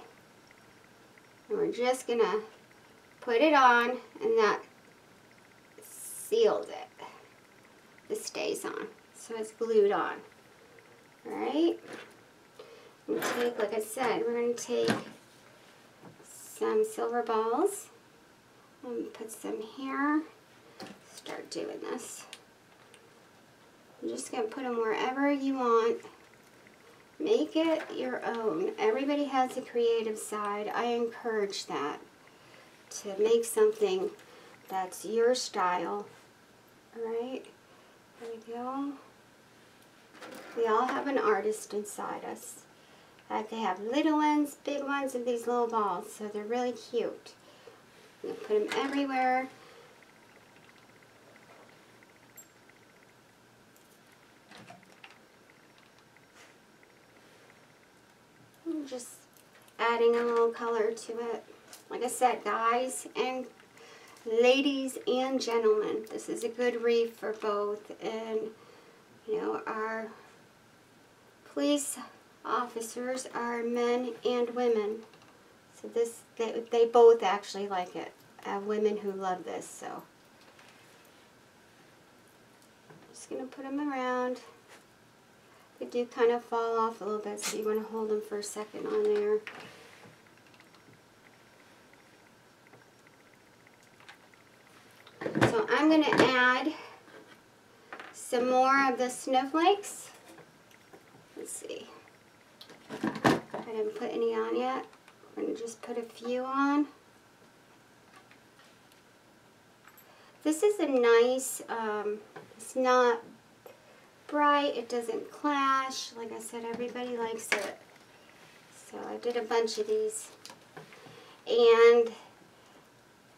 and we're just going to put it on, and that seals it. This stays on, so it's glued on. Alright? And take, like I said, we're going to take some silver balls and put some here. Start doing this. I'm just going to put them wherever you want. Make it your own. Everybody has a creative side. I encourage that. To make something that's your style. Alright? There we go. We all have an artist inside us. Like they have little ones, big ones, and these little balls, so they're really cute. I'm going to put them everywhere. I'm just adding a little color to it. Like I said, guys and ladies and gentlemen, this is a good wreath for both. And, you know, our police officers are men and women, so this they both actually like it. I have women who love this, so I'm just gonna put them around. They do kind of fall off a little bit, so you want to hold them for a second on there. So I'm gonna add some more of the snowflakes. Let's see. I didn't put any on yet. I'm going to just put a few on. This is a nice, it's not bright, it doesn't clash. Like I said, everybody likes it. So I did a bunch of these and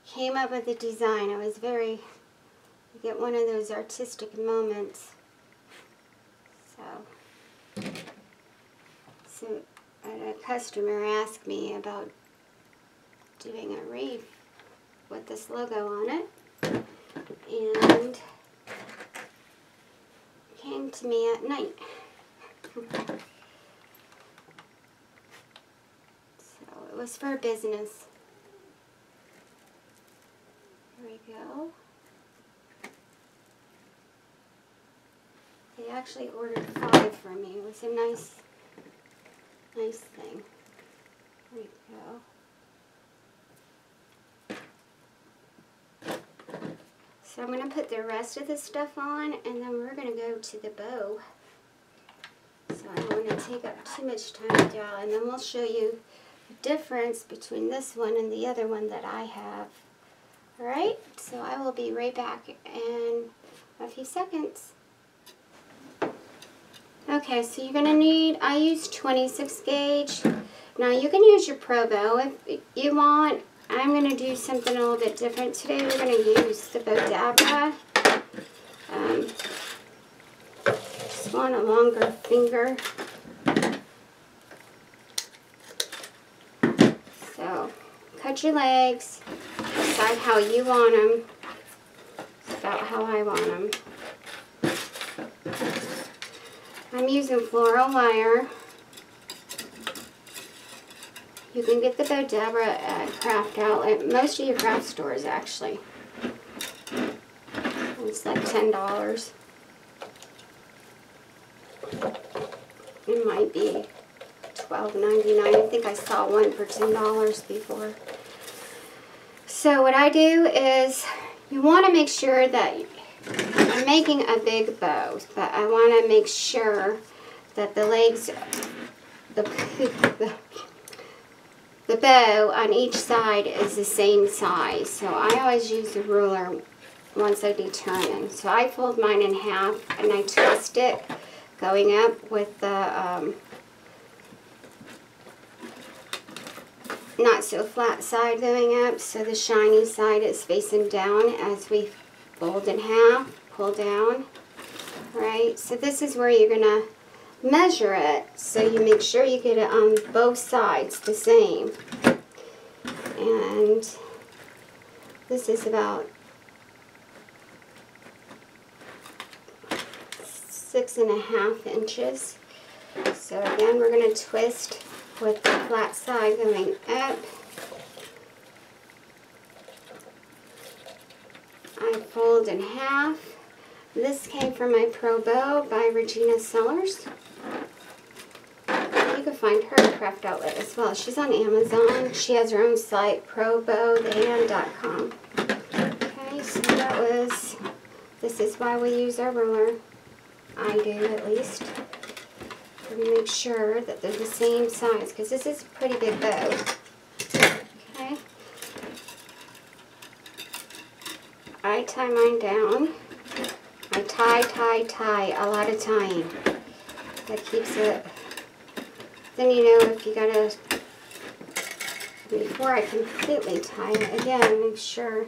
came up with a design. I was very, you get one of those artistic moments. So a customer asked me about doing a wreath with this logo on it, and came to me at night. So it was for business. Here we go. They actually ordered 5 from me. It was a nice thing. There we go. So I'm going to put the rest of the stuff on, and then we're going to go to the bow. So I don't want to take up too much time with y'all, and then we'll show you the difference between this one and the other one that I have. Alright, so I will be right back in a few seconds. Okay, so you're going to need, I use 26 gauge. Now you can use your Pro bow if you want. I'm going to do something a little bit different today. We're going to use the bow dabra. Just want a longer finger. So, cut your legs. Decide how you want them. It's about how I want them. I'm using floral wire. You can get the bow dabra at Craft Outlet. Most of your craft stores, actually. It's like $10. It might be $12.99. I think I saw one for $10 before. So what I do is, you want to make sure that I'm making a big bow, but I want to make sure that the legs, the bow on each side is the same size. So I always use a ruler once I determine. So I fold mine in half and I twist it going up with the not so flat side going up, so the shiny side is facing down as we fold in half, pull down. Right, so this is where you're gonna measure it, so you make sure you get it on both sides the same. And this is about 6.5 inches. So again, we're going to twist with the flat side going up. I fold in half. This came from my Pro Bow by Regina Sellers. You can find her at Craft Outlet as well. She's on Amazon. She has her own site, probowthan.com. Okay, so that was, this is why we use our ruler. I do, at least. We're going to make sure that they're the same size, because this is a pretty big bow. Okay. I tie mine down. I tie, a lot of tying. That keeps it. Then you know if you gotta, before I completely tie it again, make sure,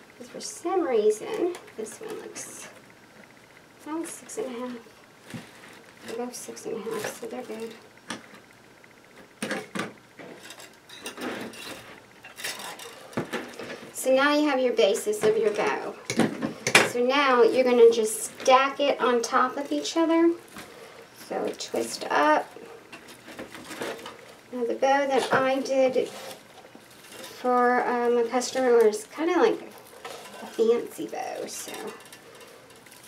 because for some reason, this one looks, oh, 6.5. They're both 6.5, so they're good. So now you have your basis of your bow. So now you're going to just stack it on top of each other. So twist up. Now the bow that I did for my customer was kind of like a fancy bow, so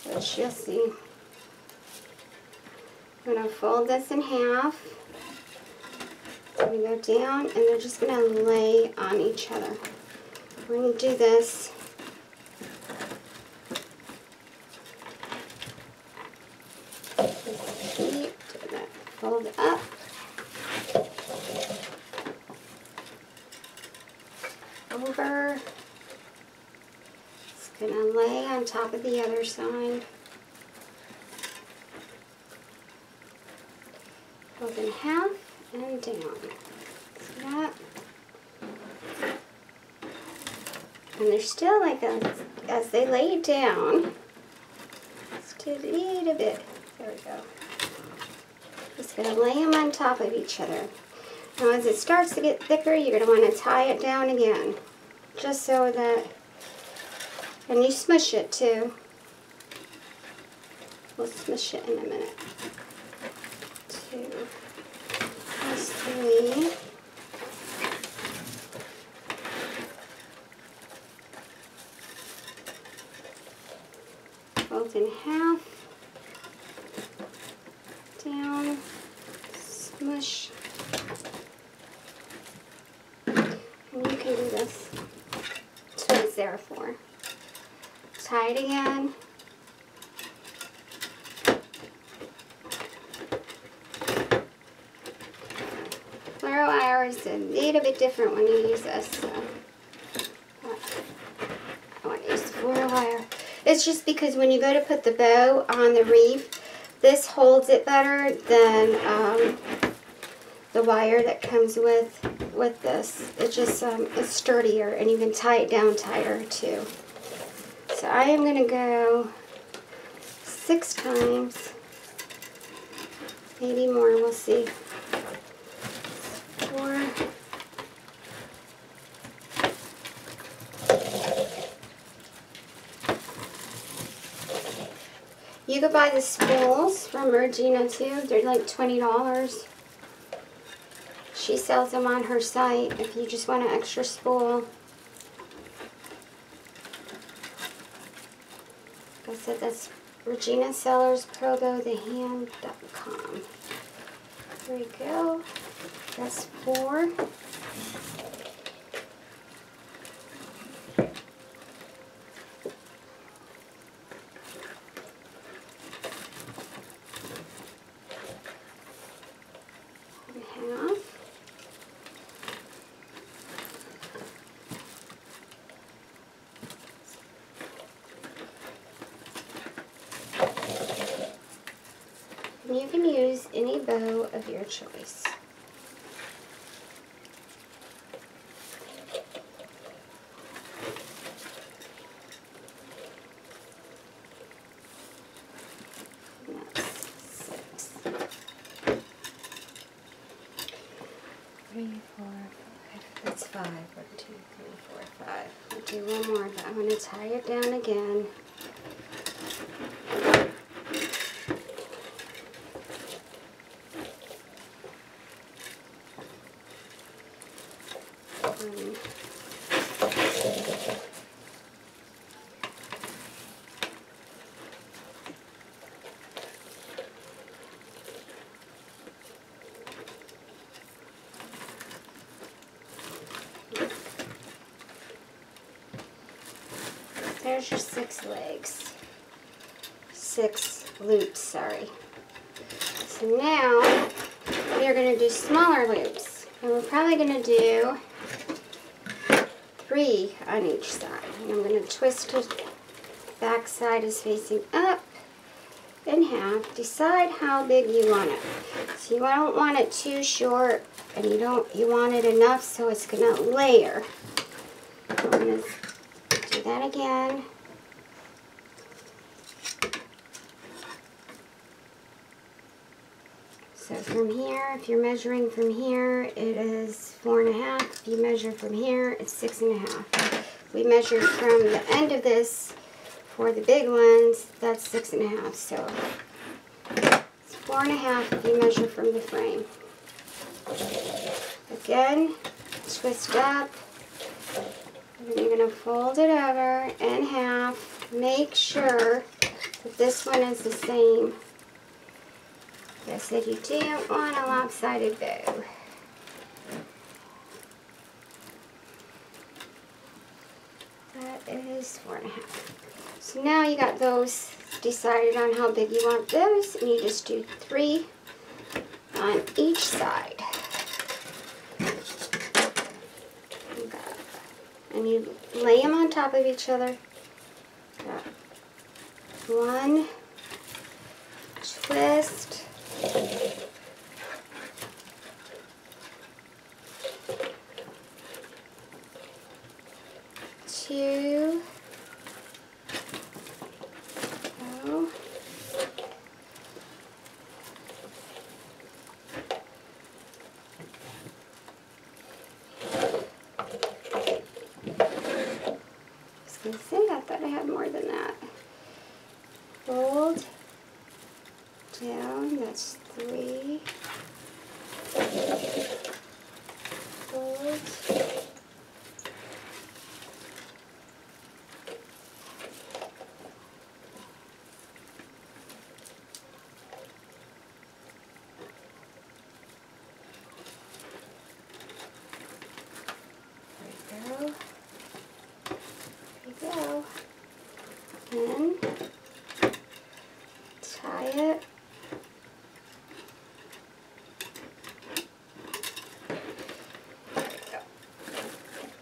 you'll see. I'm going to fold this in half. I'm going to go down, and they're just going to lay on each other. We're going to do this. Fold up. Over. It's going to lay on top of the other side. Fold in half and down. See that? And they're still like as they lay down, just a little bit. There we go. Just going to lay them on top of each other. Now as it starts to get thicker, you're going to want to tie it down again. Just so that, and you smush it too. We'll smush it in a minute. 2 plus 3. Fold in half. Down. Smush. And you can do this. That's what it's there for. Tie it again. Fluoro wire is a little bit different when you use this. So I want to use the fluoro wire. It's just because when you go to put the bow on the wreath, this holds it better than the wire that comes with this. It just it's sturdier, and you can tie it down tighter too. So I am going to go 6 times, maybe more. We'll see. 4. You could buy the spools from Regina too. They're like $20. She sells them on her site if you just want an extra spool. Like I said, that's Regina Sellers, ProboTheHand.com. There we go. That's 4. You can use any bow of your choice. That's 6. 3, 4, 5. That's 5. 1, 2, 3, 4, 5. I'll do one more, but I'm going to tie it down again. There's your 6 legs. 6 loops, sorry. So now we are going to do smaller loops. And we're probably going to do 3 on each side. And I'm going to twist it. Back side is facing up in half. Decide how big you want it. So you don't want it too short, and you want it enough so it's going to layer. I'm going to do that again. So from here, if you're measuring from here, it is 4.5. If you measure from here, it's 6.5. We measured from the end of this for the big ones, that's 6.5. So it's 4.5 if you measure from the frame. Again, twist up. And you're going to fold it over in half. Make sure that this one is the same. Like I said, you don't want a lopsided bow. That is 4.5. So now you got those decided on how big you want those, and you just do 3 on each side. And you lay them on top of each other. Got 1, twist, 2, go, 'cause I thought I had more than that. Fold down. That's 3. Fold. Then tie it.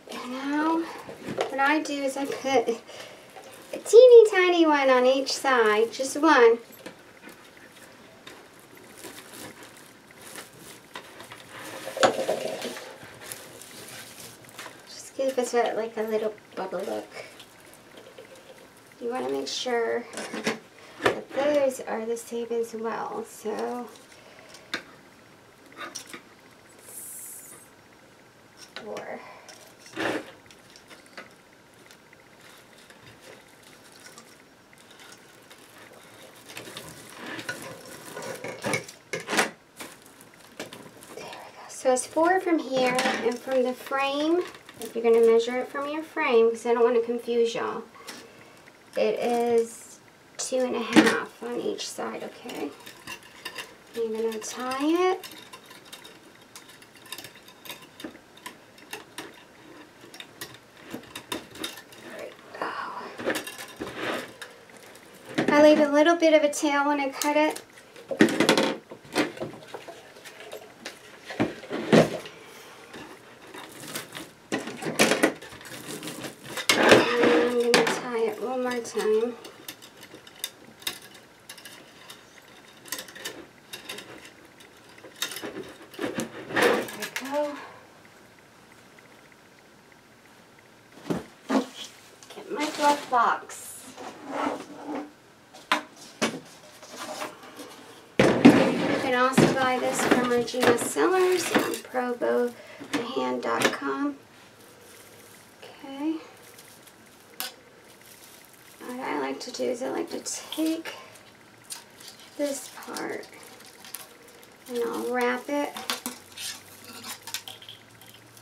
And now what I do is I put a teeny tiny one on each side, just one. Just give it like a little bubble look. You want to make sure that those are the same as well. So 4. So it's 4 from here, and from the frame, if you're going to measure it from your frame, because I don't want to confuse y'all, it is 2.5 on each side, okay? I'm going to tie it. There we go. I leave a little bit of a tail when I cut it. Time. There we go. Get my glove box. You can also buy this from Regina's Sellers on ProBowHand.com. Okay. What I like to do is I like to take this part and I'll wrap it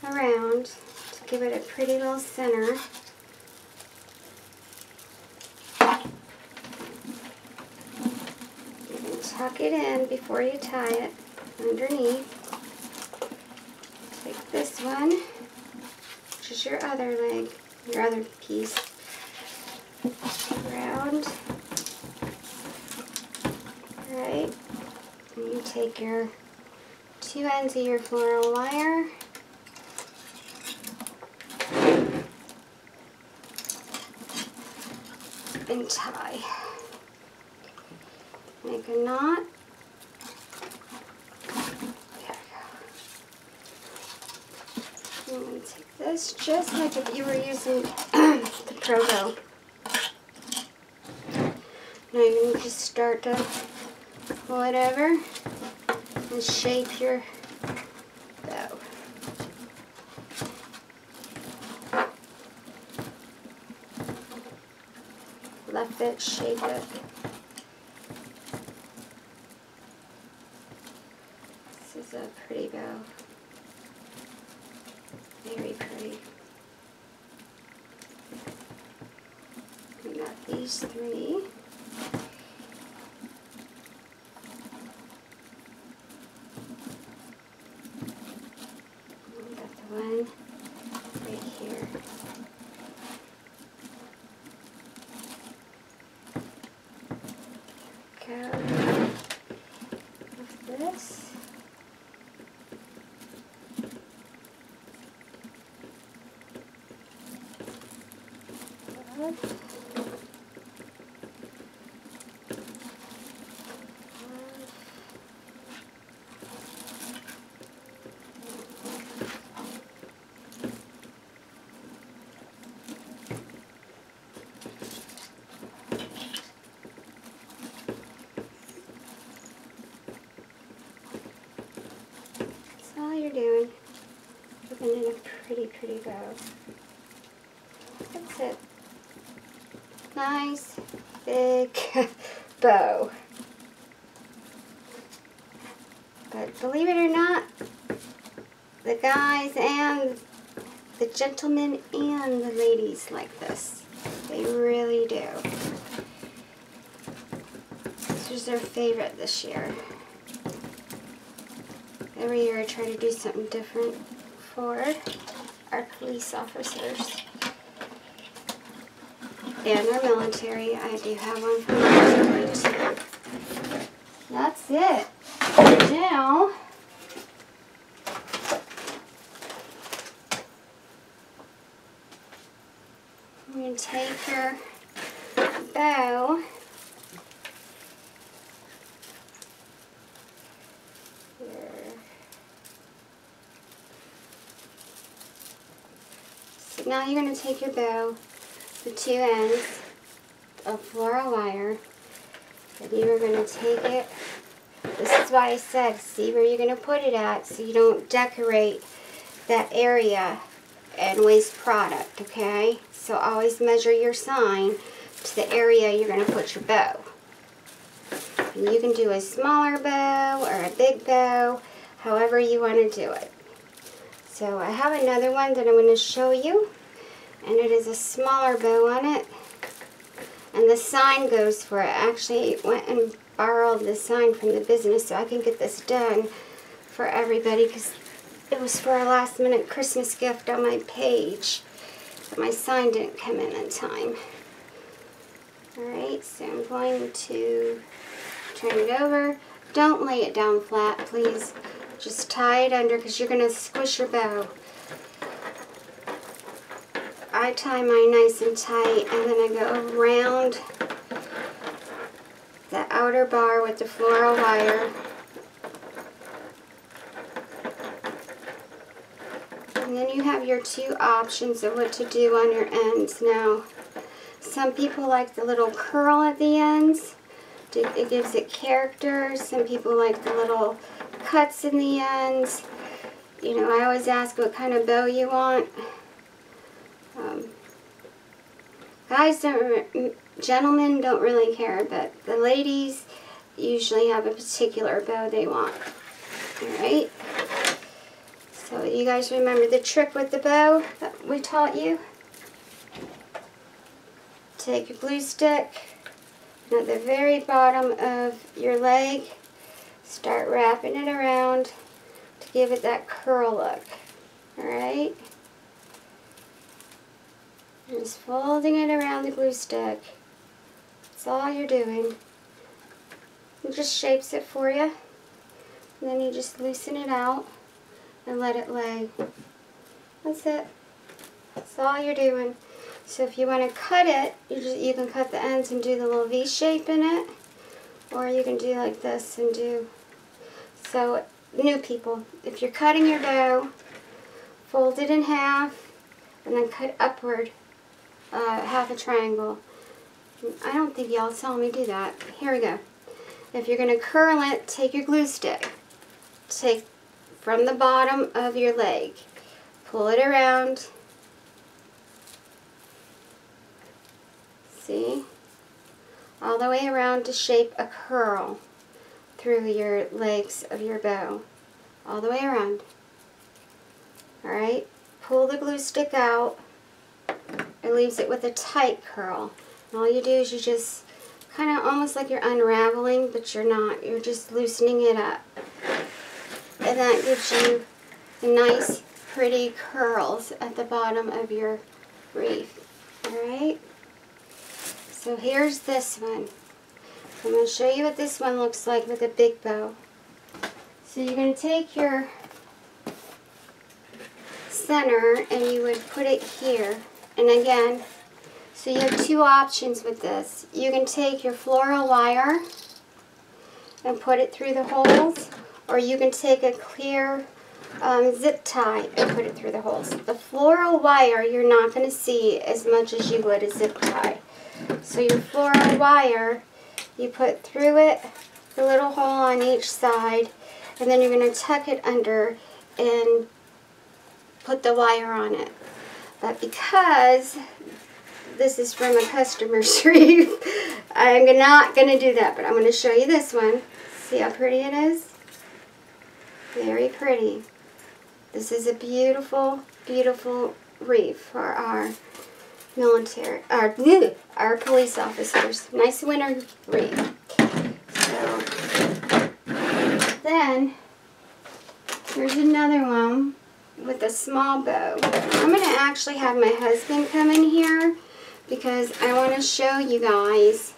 around to give it a pretty little center. You can tuck it in before you tie it underneath. Take this one, which is your other leg, your other piece. Round, right, and you take your 2 ends of your floral wire and tie. Make a knot. There we go. I'm going to take this just like if you were using the Pro Bow. Now you can just start to pull it over and shape your bow. Left it, shape it. This is a pretty bow. Very pretty. We got these 3. One right here. Go with this. All you're doing, looking at a pretty bow. That's it. Nice, big bow. But believe it or not, the guys and the gentlemen and the ladies like this. They really do. This was their favorite this year. Every year I try to do something different for our police officers and our military. I do have one for military too. That's it. Now, I'm going to take your bow here. So now you're going to take your bow, the two ends of floral wire, and you're going to take it. This is why I said, see where you're going to put it at so you don't decorate that area and waste product, okay? So always measure your sign to the area you're going to put your bow. And you can do a smaller bow or a big bow, however you want to do it. So I have another one that I'm going to show you, and it is a smaller bow on it. And the sign goes for it. I actually went and borrowed the sign from the business so I can get this done for everybody because it was for a last minute Christmas gift on my page. But my sign didn't come in time. Alright, so I'm going to turn it over. Don't lay it down flat, please. Just tie it under because you're going to squish your bow. I tie mine nice and tight, and then I go around the outer bar with the floral wire. And then you have your two options of what to do on your ends. Now, some people like the little curl at the ends. It gives it character. Some people like the little cuts in the ends. You know, I always ask what kind of bow you want. Gentlemen don't really care, but the ladies usually have a particular bow they want. Alright? So you guys remember the trick with the bow that we taught you? Take your glue stick, and at the very bottom of your leg, start wrapping it around to give it that curl look. Alright? Just folding it around the glue stick. That's all you're doing. It just shapes it for you. And then you just loosen it out and let it lay. That's it. That's all you're doing. So if you want to cut it, you can cut the ends and do the little V shape in it. Or you can do like this and do. So new people, if you're cutting your bow, fold it in half and then cut upward. Half a triangle. I don't think y'all saw me do that. Here we go. If you're going to curl it, take your glue stick. Take from the bottom of your leg. Pull it around. See? All the way around to shape a curl through your legs of your bow. All the way around. Alright? Pull the glue stick out. It leaves it with a tight curl. And all you do is you just kind of almost like you're unraveling, but you're not. You're just loosening it up. And that gives you the nice, pretty curls at the bottom of your wreath. Alright? So here's this one. I'm going to show you what this one looks like with a big bow. So you're going to take your center and you would put it here. And again, so you have two options with this. You can take your floral wire and put it through the holes, or you can take a clear zip tie and put it through the holes. The floral wire you're not going to see as much as you would a zip tie. So your floral wire, you put through it the little hole on each side, and then you're going to tuck it under and put the wire on it. But because this is from a customer's wreath, I'm not going to do that, but I'm going to show you this one. See how pretty it is? Very pretty. This is a beautiful, beautiful wreath for our military, our police officers. Nice winter wreath. So, then, here's another one with a small bow. I'm going to actually have my husband come in here because I want to show you guys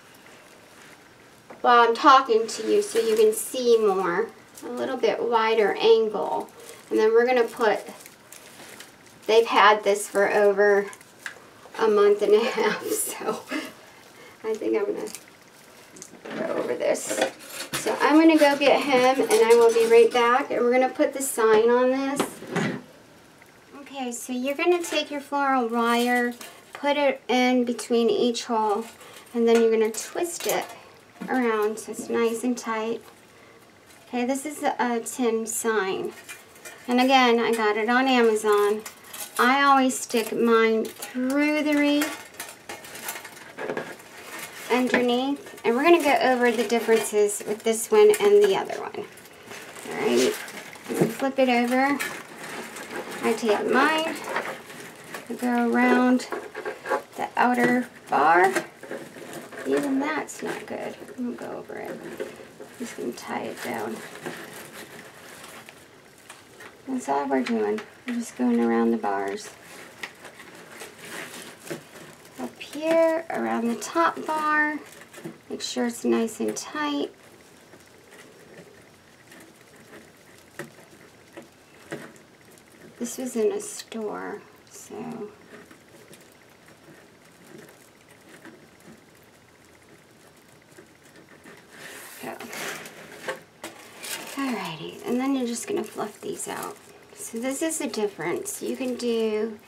while I'm talking to you so you can see more. A little bit wider angle. And then we're going to put, they've had this for over a month and a half, so I think I'm going to go over this. So I'm going to go get him and I will be right back, and we're going to put the sign on this. Okay, so you're going to take your floral wire, put it in between each hole, and then you're going to twist it around so it's nice and tight. Okay, this is a tin sign. And again, I got it on Amazon. I always stick mine through the wreath, underneath. And we're going to go over the differences with this one and the other one. Alright, flip it over. I take mine, I go around the outer bar. Even that's not good. I'm going to go over it. I'm just going to tie it down. That's all we're doing. We're just going around the bars. Up here, around the top bar. Make sure it's nice and tight. This was in a store, so... Go. Alrighty, and then you're just going to fluff these out. So this is the difference. You can do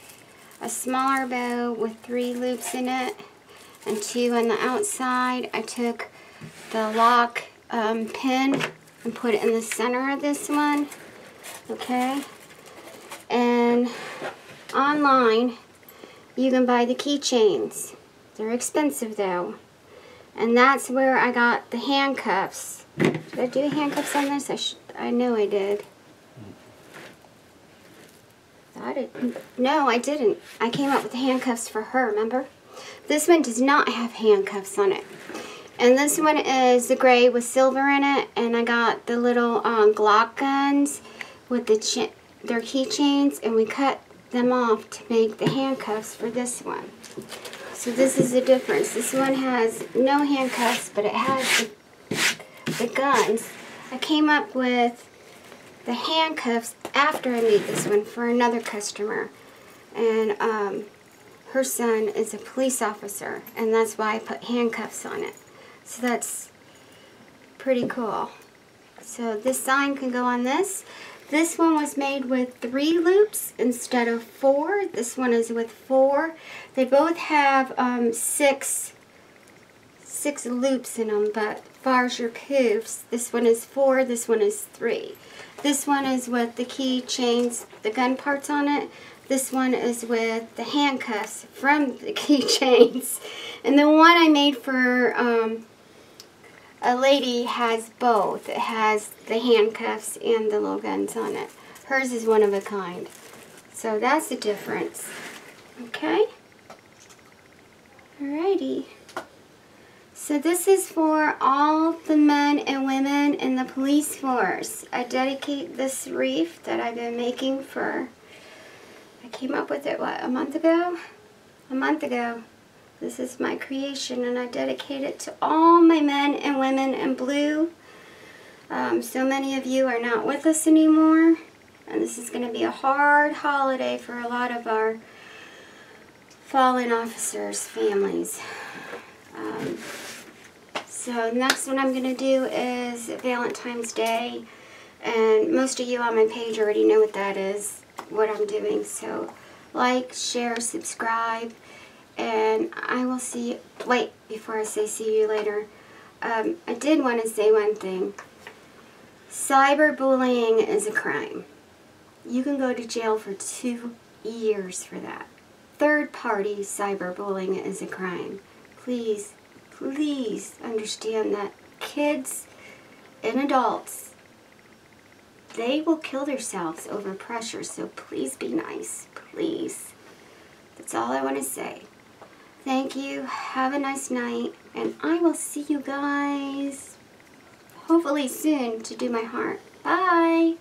a smaller bow with 3 loops in it and 2 on the outside. I took the lock pin and put it in the center of this one. Okay. And online, you can buy the keychains. They're expensive though. And that's where I got the handcuffs. Did I do handcuffs on this? I know I did. No, I didn't. I came up with the handcuffs for her, remember? This one does not have handcuffs on it. And this one is the gray with silver in it. And I got the little Glock guns with their keychains. And we cut them off to make the handcuffs for this one. So this is the difference. This one has no handcuffs, but it has the guns. I came up with the handcuffs after I made this one for another customer. And her son is a police officer, and that's why I put handcuffs on it. So that's pretty cool. So this sign can go on this. This one was made with 3 loops instead of 4. This one is with 4. They both have 6 loops in them, but as far as your poofs, this one is 4, this one is 3. This one is with the key chains, the gun parts on it. This one is with the handcuffs from the key chains. And the one I made for a lady has both. It has the handcuffs and the little guns on it. Hers is one of a kind. So that's the difference. Okay? Alrighty. So this is for all the men and women in the police force. I dedicate this wreath that I've been making for, I came up with it, what, a month ago? A month ago. This is my creation, and I dedicate it to all my men and women in blue. So many of you are not with us anymore, and this is going to be a hard holiday for a lot of our fallen officers' families. So next one I'm going to do is Valentine's Day, and most of you on my page already know what that is, what I'm doing. So like, share, subscribe. And I will see you, wait, before I say see you later, I did want to say one thing. Cyberbullying is a crime. You can go to jail for 2 years for that. Third-party cyberbullying is a crime. Please, please understand that kids and adults, they will kill themselves over pressure, so please be nice. Please. That's all I want to say. Thank you. Have a nice night. And I will see you guys hopefully soon to do my heart. Bye.